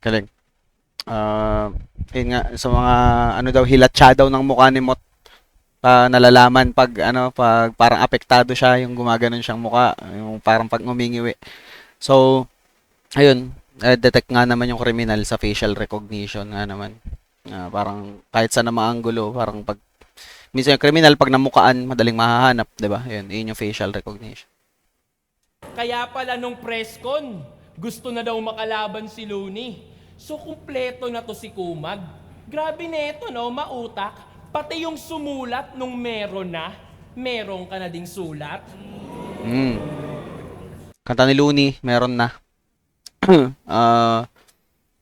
Galing. Yun nga, sa mga, ano daw, hilatsa daw ng mukha ni Mot, nalalaman pag, pag parang apektado siya, yung gumaganon siyang mukha, yung parang pag ngumingiwi. So, ayun, detect nga naman yung kriminal sa facial recognition nga naman. Parang kahit saan na maanggulo, parang pag minsan yung kriminal pag namukaan, madaling mahahanap, 'di ba? Yun yung facial recognition. Kaya pala nung press con, gusto na daw makalaban si Looney. So, kumpleto na to si Kumag. Grabe neto, no? Mautak. Pati yung sumulat nung meron ka na ding sulat. Kanta ni Looney, meron na.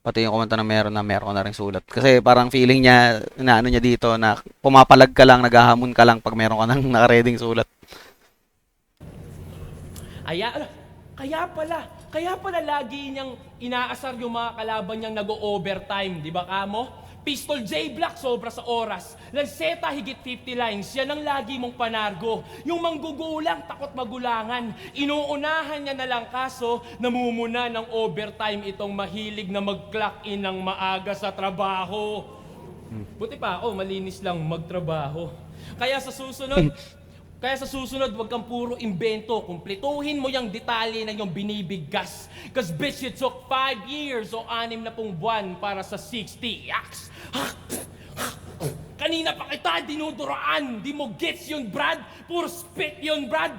Pati yung kumanta na meron na rin sulat. Kasi parang feeling niya, na ano niya dito, na pumapalag ka lang, naghahamon ka lang pag meron ka nang nakareding sulat. Kaya pala lagi niyang inaasar yung mga kalaban niyang nag-overtime, di ba kamo? Pistol J. Black sobra sa oras. Lanceta higit 50 lines. Yan ang lagi mong panargo. Yung manggugulang, takot magulangan. Inuunahan niya na lang kaso, namumuna ng overtime itong mahilig na mag-clock in ng maaga sa trabaho. Buti pa ako, malinis lang magtrabaho. Kaya sa susunod, wag kang puro imbento. Kumpletuhin mo yung detalye na yung binibigkas. Cause bitch, it took 5 years o 6 na pong buwan para sa 60 yaks. Kanina pa kita dinuduraan. Di mo gets yun, Brad. Puro spit yun, Brad.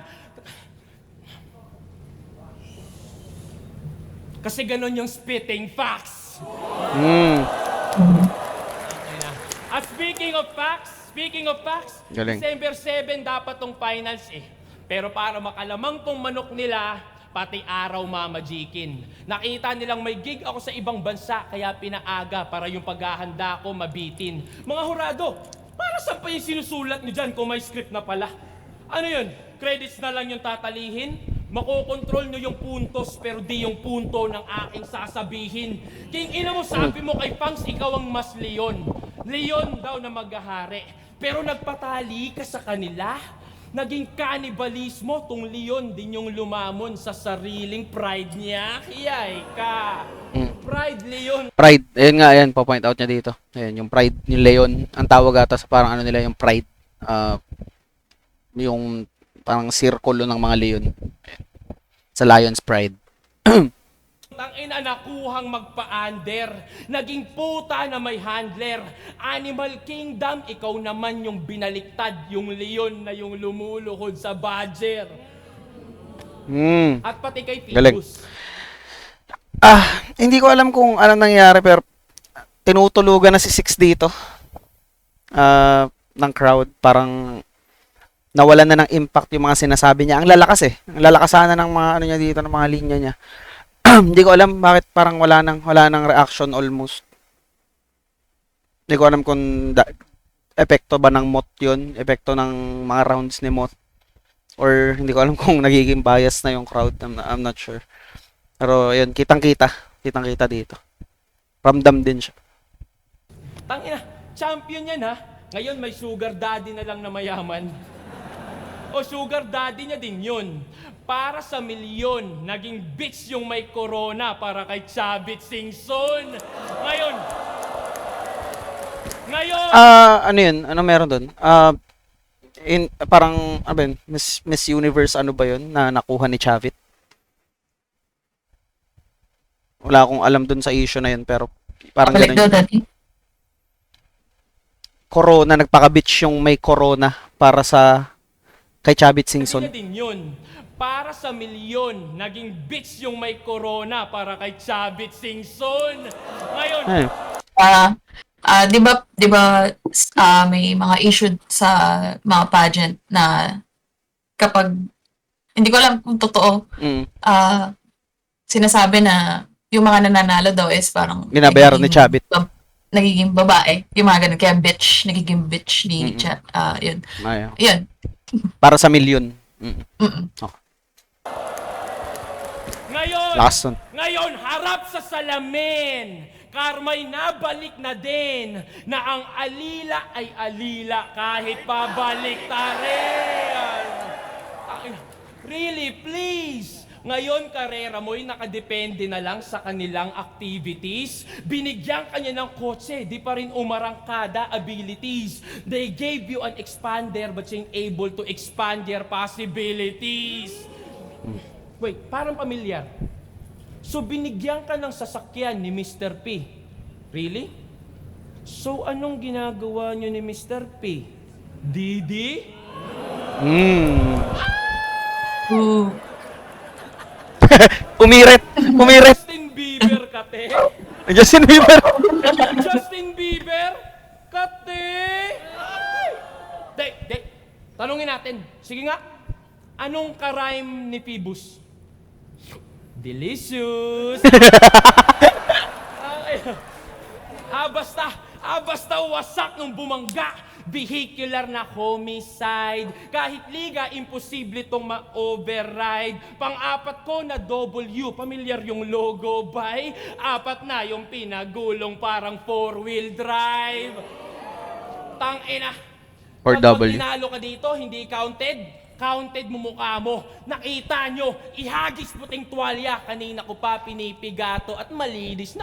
Kasi ganon yung spitting facts. At speaking of facts, Galing. December 7 dapat tong finals eh. Pero para makalamang tong manok nila, pati araw mamajikin. Nakita nilang may gig ako sa ibang bansa, kaya pinaaga para yung paghahanda ko mabitin. Mga hurado, para saan pa yung sinusulat nyo dyan kung may script na pala? Ano yun? Credits na lang yung tatalihin? Makokontrol nyo yung puntos pero di yung punto ng aking sasabihin. King ina mo, sabi mo kay Pangs, ikaw ang mas leon. Leon daw na maghahari. Pero nagpatali ka sa kanila. Naging kanibalismo, tong leon din yung lumamon sa sariling pride niya. Hiyay ka. Pride, leon. Pride, ayun nga, ayan, po-point out niya dito. Ayan, yung pride ni Leon, ang tawag ata sa parang ano nila, yung pride. Yung parang sirkulo ng mga leon. Sa Lion's Pride. Tangina, nakuhang magpa-under. Naging puta na may handler. Animal Kingdom, ikaw naman yung binaliktad. Yung leon na yung lumuluhod sa badger. At pati kay Galing. Pibus. Hindi ko alam kung anong nangyari, pero tinutulugan na si Six dito. Ng crowd. Parang nawalan na ng impact yung mga sinasabi niya. Ang lalakas eh. Ang lalakas sana ng mga ano niya dito, ng mga linya niya. Hindi ko alam bakit parang wala nang reaction almost. Hindi ko alam kung epekto ba ng Mot yun, epekto ng mga rounds ni Mot, or hindi ko alam kung nagiging bias na yung crowd. I'm not sure. Pero yun, kitang-kita dito. Ramdam din siya. Tangina, champion yan ha. Ngayon may sugar daddy na lang na mayaman. O sugar daddy niya din yun. Para sa milyon, naging bitch yung may corona para kay Chavit Singson. Ngayon, Ano yun? Ano meron doon? Parang, ano ba yun? Miss Universe, ano ba yun? Na nakuha ni Chavit? Wala akong alam doon sa issue na yun, pero parang Balik daw ganun. dati. Corona, nagpaka-bitch yung may corona para sa kay Chavit Singson Singson. din yun. Para sa milyon, naging bitch yung may corona para kay Chavit Singson. Ngayon, Ay, Di ba may mga issue sa mga pageant na kapag hindi ko alam kung totoo, sinasabi na yung mga nananalo daw is parang Binabayaran ni Chavit. Nagiging babae, yung mga ganun, kaya bitch, nagiging bitch ni yun. Ay, Yun. para sa milyon. ngayon, Lakas nun. ngayon, harap sa salamin. Karma'y nabalik na din na ang alila ay alila kahit pabalik rin. Really, please. Ngayon, karera mo'y nakadepende na lang sa kanilang activities. Binigyan kanya ng kotse, di pa rin umarangkada abilities. They gave you an expander but you're able to expand your possibilities. Wait, parang pamilyar. So, binigyan ka ng sasakyan ni Mr. P. Really? So, anong ginagawa niyo ni Mr. P? Didi? Ooh. Umirit! Umirit! Justin Bieber, kate? Justin Bieber! Justin Bieber? Kate? Ay! Tanungin natin. Sige nga. Anong karime ni Phoebus? Delicious! Basta wasak nung bumangga. Vehicular na homicide. Kahit liga, imposible tong ma-override. Pang-apat ko na W. Pamilyar yung logo, bay? Apat na yung pinagulong parang four-wheel drive. Tangina. Or Pag W. tinalo ka dito, hindi counted. Counted mo mukha mo. Nakita nyo, ihagis puting tuwalya. Kanina ko pa pinipigato at malinis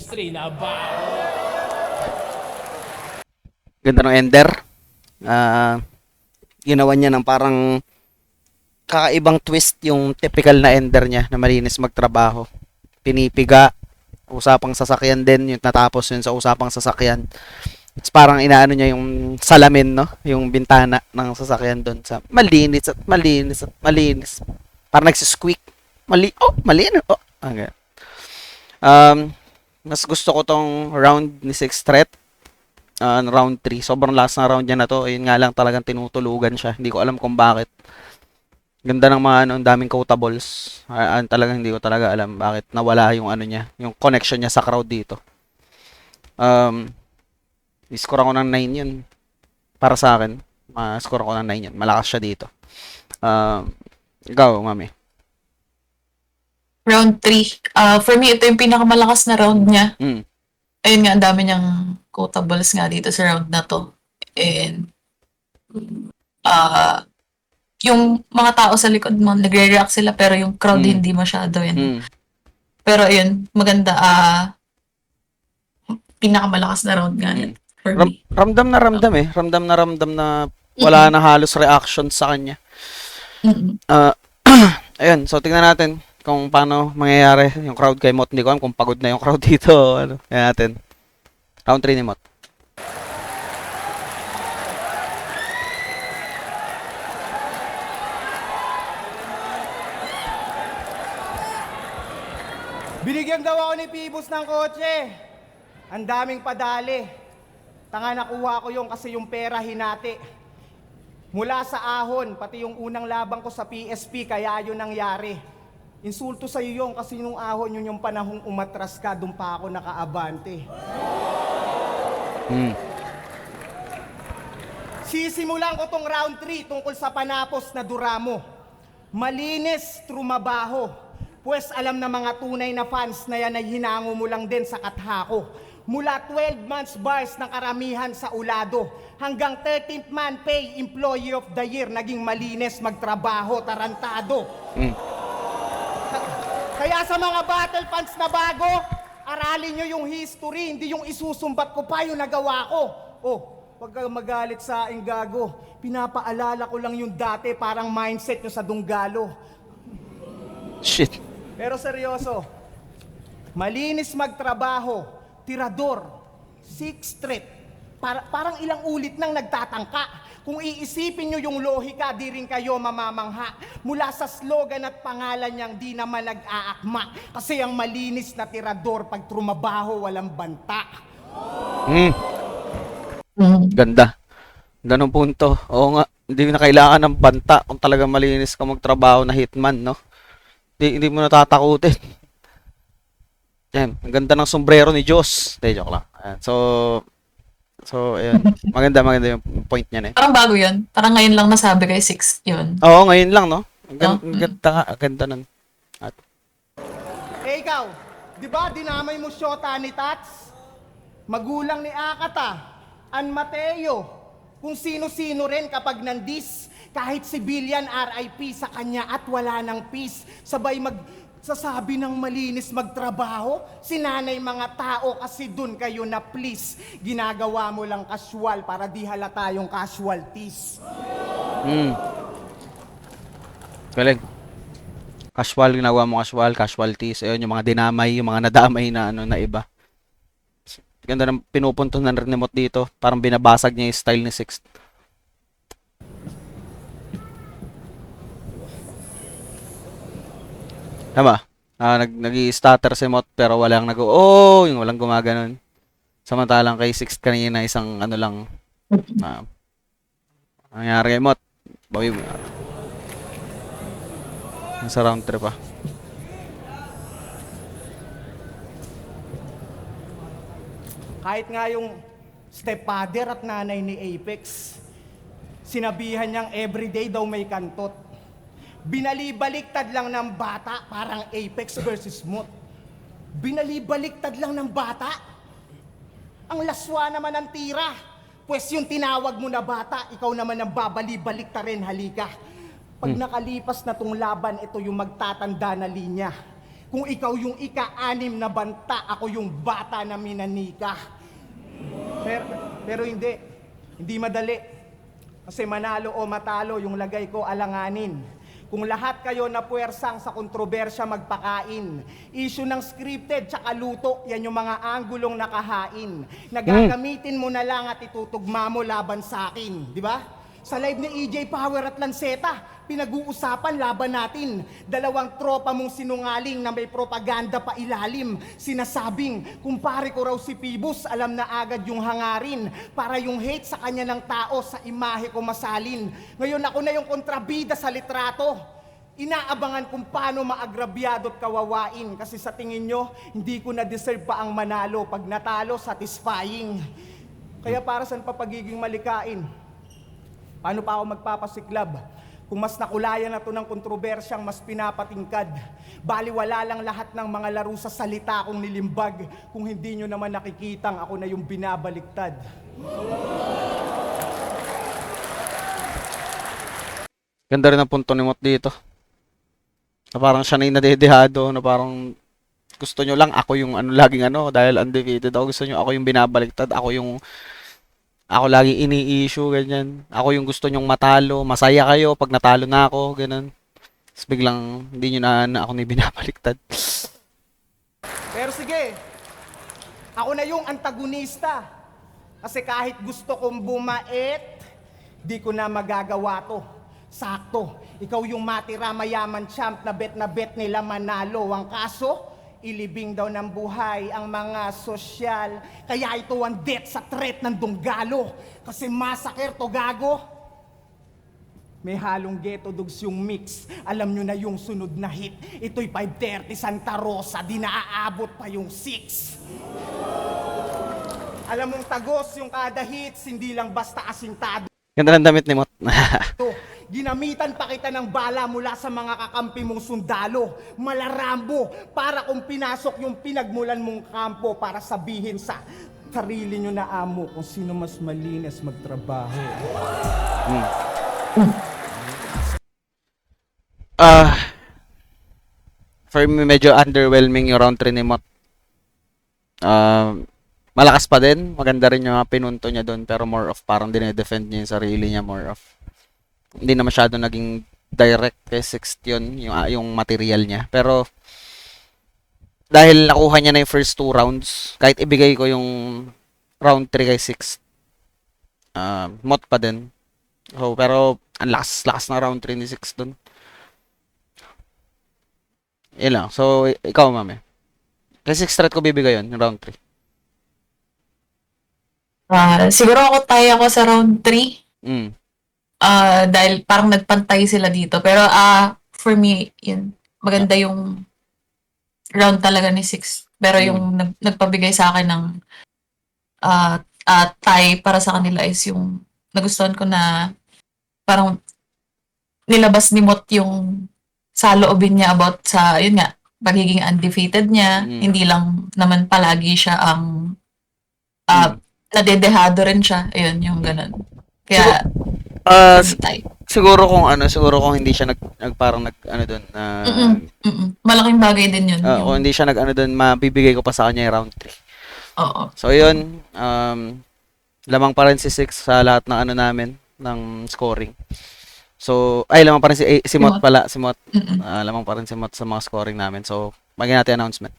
rin na ba? Ganda ng ender. Ginawa niya ng parang kakaibang twist yung typical na ender niya na malinis magtrabaho. Pinipiga, usapang sasakyan din, yung natapos yun sa usapang sasakyan. It's parang inaano niya yung salamin, no? Yung bintana ng sasakyan doon sa malinis at malinis at malinis. Parang nagsisqueak. Malinis. Oh, okay. Mas gusto ko tong round ni Sixth Threat. Round 3. Sobrang last na round niya na to. Ayun nga lang talagang tinutulugan siya. Hindi ko alam kung bakit. Ganda ng mga ang daming quotables. Talagang hindi ko talaga alam bakit nawala yung ano niya, yung connection niya sa crowd dito. I-score ako ng 9 yun. Para sa akin, score ako ng 9 yun. Malakas siya dito. Ikaw, mami. Round 3. For me, ito yung pinakamalakas na round niya. Ayun nga, ang dami niyang quotables nga dito sa round na to. And, yung mga tao sa likod mo, nagre-react sila, pero yung crowd hindi masyado yan. Pero ayun, maganda, pinakamalakas na round nga yan. For me. Ramdam na ramdam eh. Ramdam na wala na halos reaction sa kanya. Ayun, so tingnan natin kung paano mangyayari yung crowd kay Mot. Hindi ko alam kung pagod na yung crowd dito. Ano, tingnan natin. Round 3 ni Mot. Binigyan daw ako ni Phoebus ng kotse. Ang daming padali. Tanga, nakuha ko yung kasi yung pera hinati. Mula sa ahon, pati yung unang labang ko sa PSP, kaya yun nangyari. Insulto sa'yo yun kasi nung ahon yun yung panahong umatras ka, doon pa ako nakaabante. Sisimulan ko tong round 3 tungkol sa panapos na duramo. Malinis, trumabaho. Pues alam na mga tunay na fans na yan ay hinango mo lang din sa kathako. Mula 12 months bars ng karamihan sa ulado, hanggang 13th man pay, employee of the year, naging malinis, magtrabaho, tarantado. Kaya sa mga battle fans na bago, aralin nyo yung history, hindi yung isusumbat ko pa yung nagawa ko. Oh, wag kang magalit sa aking gago. Pinapaalala ko lang yung dati, parang mindset nyo sa Dunggalo. Shit. Pero seryoso, malinis magtrabaho, tirador, Sixth Street, Parang ilang ulit nang nagtatangka. Kung iisipin nyo yung lohika, di rin kayo mamamangha. Mula sa slogan at pangalan niyang di naman nag-aakma. Kasi ang malinis na tirador pag trumabaho walang banta. Ganda. Ganong punto. Oo nga, hindi na kailangan ng banta kung talagang malinis ka magtrabaho na hitman, no? Hindi mo natatakutin. Yan, ang ganda ng sombrero ni Diyos. Hindi, joke lang. Ayan, so, ayun. Maganda yung point niya eh. Parang bago yun. Parang ngayon lang nasabi kay Six yun. Oo, ngayon lang, no? Ang No? ganda nga, ang ganda nun. At, Ikaw, di ba dinamay mo syota ni Tats? Magulang ni Akata, An Mateo, kung sino-sino rin kapag nandis, kahit civilian RIP sa kanya at wala ng peace, sabay sasabi ng malinis magtrabaho, sinanay mga tao kasi dun kayo na please, ginagawa mo lang casual para di halata yung casualties. galing. Casual, ginagawa mo casualties. Ayun, yung mga dinamay, yung mga nadamay na na iba. Ganda ng pinupunto ng remote dito. Parang binabasag niya yung style ni Six. Tama. Nag-i-stutter si Mot pero walang yung walang gumaganon. Samantalang kay Six kanina isang ano lang. Nangyari kay Mot. Bawi mo. Nasa round 3 pa. Kahit nga yung stepfather at nanay ni Apex, sinabihan niyang everyday daw may kantot. Binalibaliktad lang ng bata, parang Apex versus Mot. Binalibaliktad lang ng bata. Ang laswa naman ang tira. Pues yung tinawag mo na bata, ikaw naman ang babalibaliktad rin, halika. Pag nakalipas na tong laban, ito yung magtatanda na linya. Kung ikaw yung ika-anim na banta, ako yung bata na minanika. Pero hindi. Hindi madali. Kasi manalo o matalo, yung lagay ko alanganin. Kung lahat kayo na puwersang sa kontrobersya magpakain, issue ng scripted tsaka luto, yan yung mga anggulong nakahain. Nagagamitin mo na lang at itutugma mo laban sa akin, di ba? Sa live ni EJ Power at Lanceta, pinag-uusapan laban natin. Dalawang tropa mong sinungaling na may propaganda pa ilalim. Sinasabing, kumpare ko raw si Pibus, alam na agad yung hangarin. Para yung hate sa kanya ng tao, sa imahe ko masalin. Ngayon ako na yung kontrabida sa litrato. Inaabangan kung paano maagrabyado at kawawain. Kasi sa tingin nyo, hindi ko na-deserve pa ang manalo. Pag natalo, satisfying. Kaya para saan pa pagiging malikain? Paano pa ako magpapasiklab? Kung mas nakulayan na to ng kontrobersyang mas pinapatingkad. Baliwala lang lahat ng mga laro sa salita kong nilimbag. Kung hindi nyo naman nakikitang ako na yung binabaliktad. Ganda rin ang punto ni Mot dito. Na parang siya na yung nadedehado, na parang gusto nyo lang ako yung laging dahil undefeated ako. Gusto nyo ako yung binabaliktad, ako lagi ini-issue, ganyan. Ako yung gusto nyong matalo. Masaya kayo pag natalo na ako, ganun. Tapos biglang hindi nyo na ako na binabaliktad. Pero sige, ako na yung antagonista. Kasi kahit gusto kong bumait, di ko na magagawa to. Sakto, ikaw yung matira mayaman champ na bet nila manalo. Ang kaso, ilibing daw ng buhay ang mga sosyal. Kaya ito ang death sa threat ng Dunggalo. Kasi massacre to gago. May halong ghetto dogs yung mix. Alam nyo na yung sunod na hit. Ito'y 5:30 Santa Rosa. Di naaabot pa yung 6. Alam mong tagos yung kada hits. Hindi lang basta asintado. Ganda ng damit ni Mot. Ginamitan pa kita ng bala mula sa mga kakampi mong sundalo. Malarambo, para kung pinasok yung pinagmulan mong kampo para sabihin sa sarili nyo na amo kung sino mas malinis magtrabaho. For me, medyo underwhelming yung round 3 ni Mot. Malakas pa din. Maganda rin yung mga pinunto niya doon. Pero more of parang dinedefend niya yung sarili niya. More of hindi na masyado naging direct kay Sixth yun, yung material niya. Pero dahil nakuha niya na yung first 2 rounds, kahit ibigay ko yung round 3 kay Sixth, Mot pa din. So, pero ang lakas na round 3 ni 6 dun. Yun lang. So, ikaw, mami. Kasi 6 threat ko bibigay yun, yung round 3. Siguro ako sa round 3. Mm. Dahil parang nagpantay sila dito. Pero for me, yun, maganda yung round talaga ni Six. Pero yung nagpabigay sa akin ng tie para sa kanila is yung nagustuhan ko na parang nilabas ni Mot yung saloobin niya about sa, yun nga, pagiging undefeated niya. Hindi lang naman palagi siya ang nadedehado rin siya. Ayun, yung ganun. Kaya, tie. Siguro kung hindi siya parang doon na Malaking bagay din yun. kung hindi siya doon, mabibigay ko pa sa kanya yung round 3. Oo. So yun, lamang pa rin si Six sa lahat ng namin ng scoring. So lamang pa rin si Mot pala, si Mot. Lamang pa rin si Mot sa mga scoring namin. So maging natin announcement.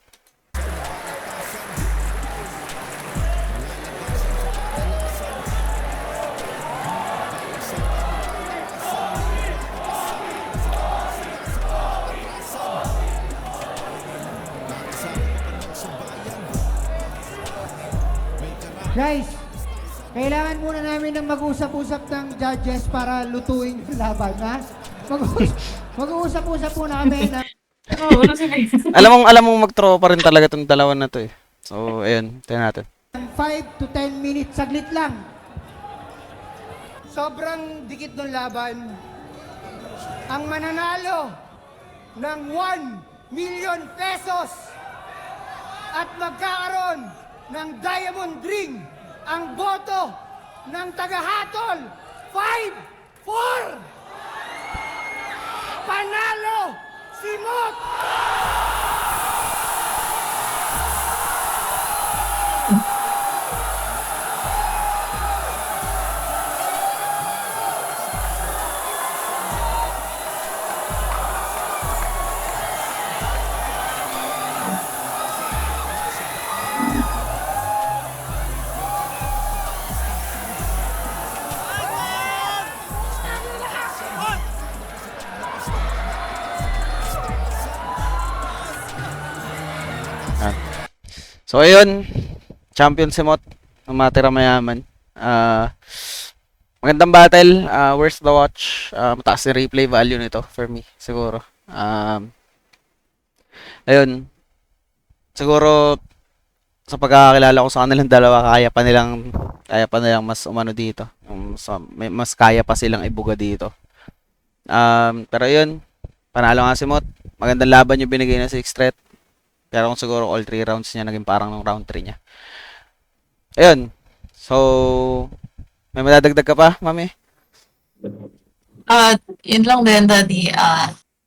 Guys, kailangan muna namin ng mag-usap-usap ng judges para lutuin yung laban, ha? Mag-uusap-usap muna kami na alam mong mag-tropa rin talaga tong dalawa na to eh. So ayun, tingnan natin. 5 to 10 minutes, saglit lang. Sobrang dikit ng laban. Ang mananalo ng 1 million pesos at magkakaroon ng diamond ring ang boto ng tagahatol 5-4. Panalo si Mot! So ayun, champion si Mot, ang matira mayaman. Magandang battle, worth the watch. Mataas yung replay value nito for me, siguro. Ayun, siguro sa pagkakakilala ko sa kanilang dalawa, kaya pa nilang mas umano dito. Mas kaya pa silang ibuga dito. Pero yun, panalo nga si Mot. Magandang laban yung binigay na 6 threat. Pero kung siguro all 3 rounds niya naging parang ng round 3 niya. Ayun. So, may madadagdag ka pa, mami? Yun lang din, Daddy.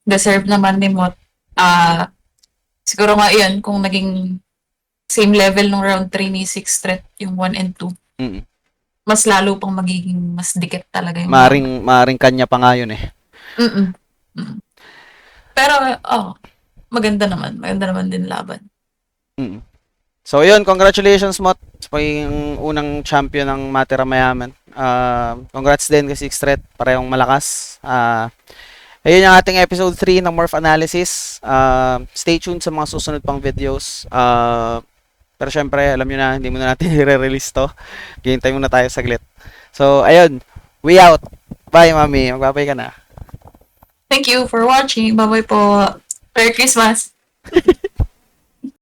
Deserve naman ni Mot. Siguro nga yun, kung naging same level ng round 3 ni 6 threat, yung 1 and 2, mas lalo pang magiging mas dikit talaga yung Maring kanya pa nga yun eh. Pero, maganda naman din laban. So yun, congratulations Mot. So, yung unang champion ng Matira Mayaman. Congrats din kay 6 threat, parehong malakas. Ayun yung ating episode 3 ng Morph Analysis. Stay tuned sa mga susunod pang videos. Pero syempre, alam nyo na, hindi muna natin i-release to. Hintay muna tayo saglit. So, ayun. We out. Bye, mami. Magbabay ka na. Thank you for watching. Bye-bye po. Merry Christmas!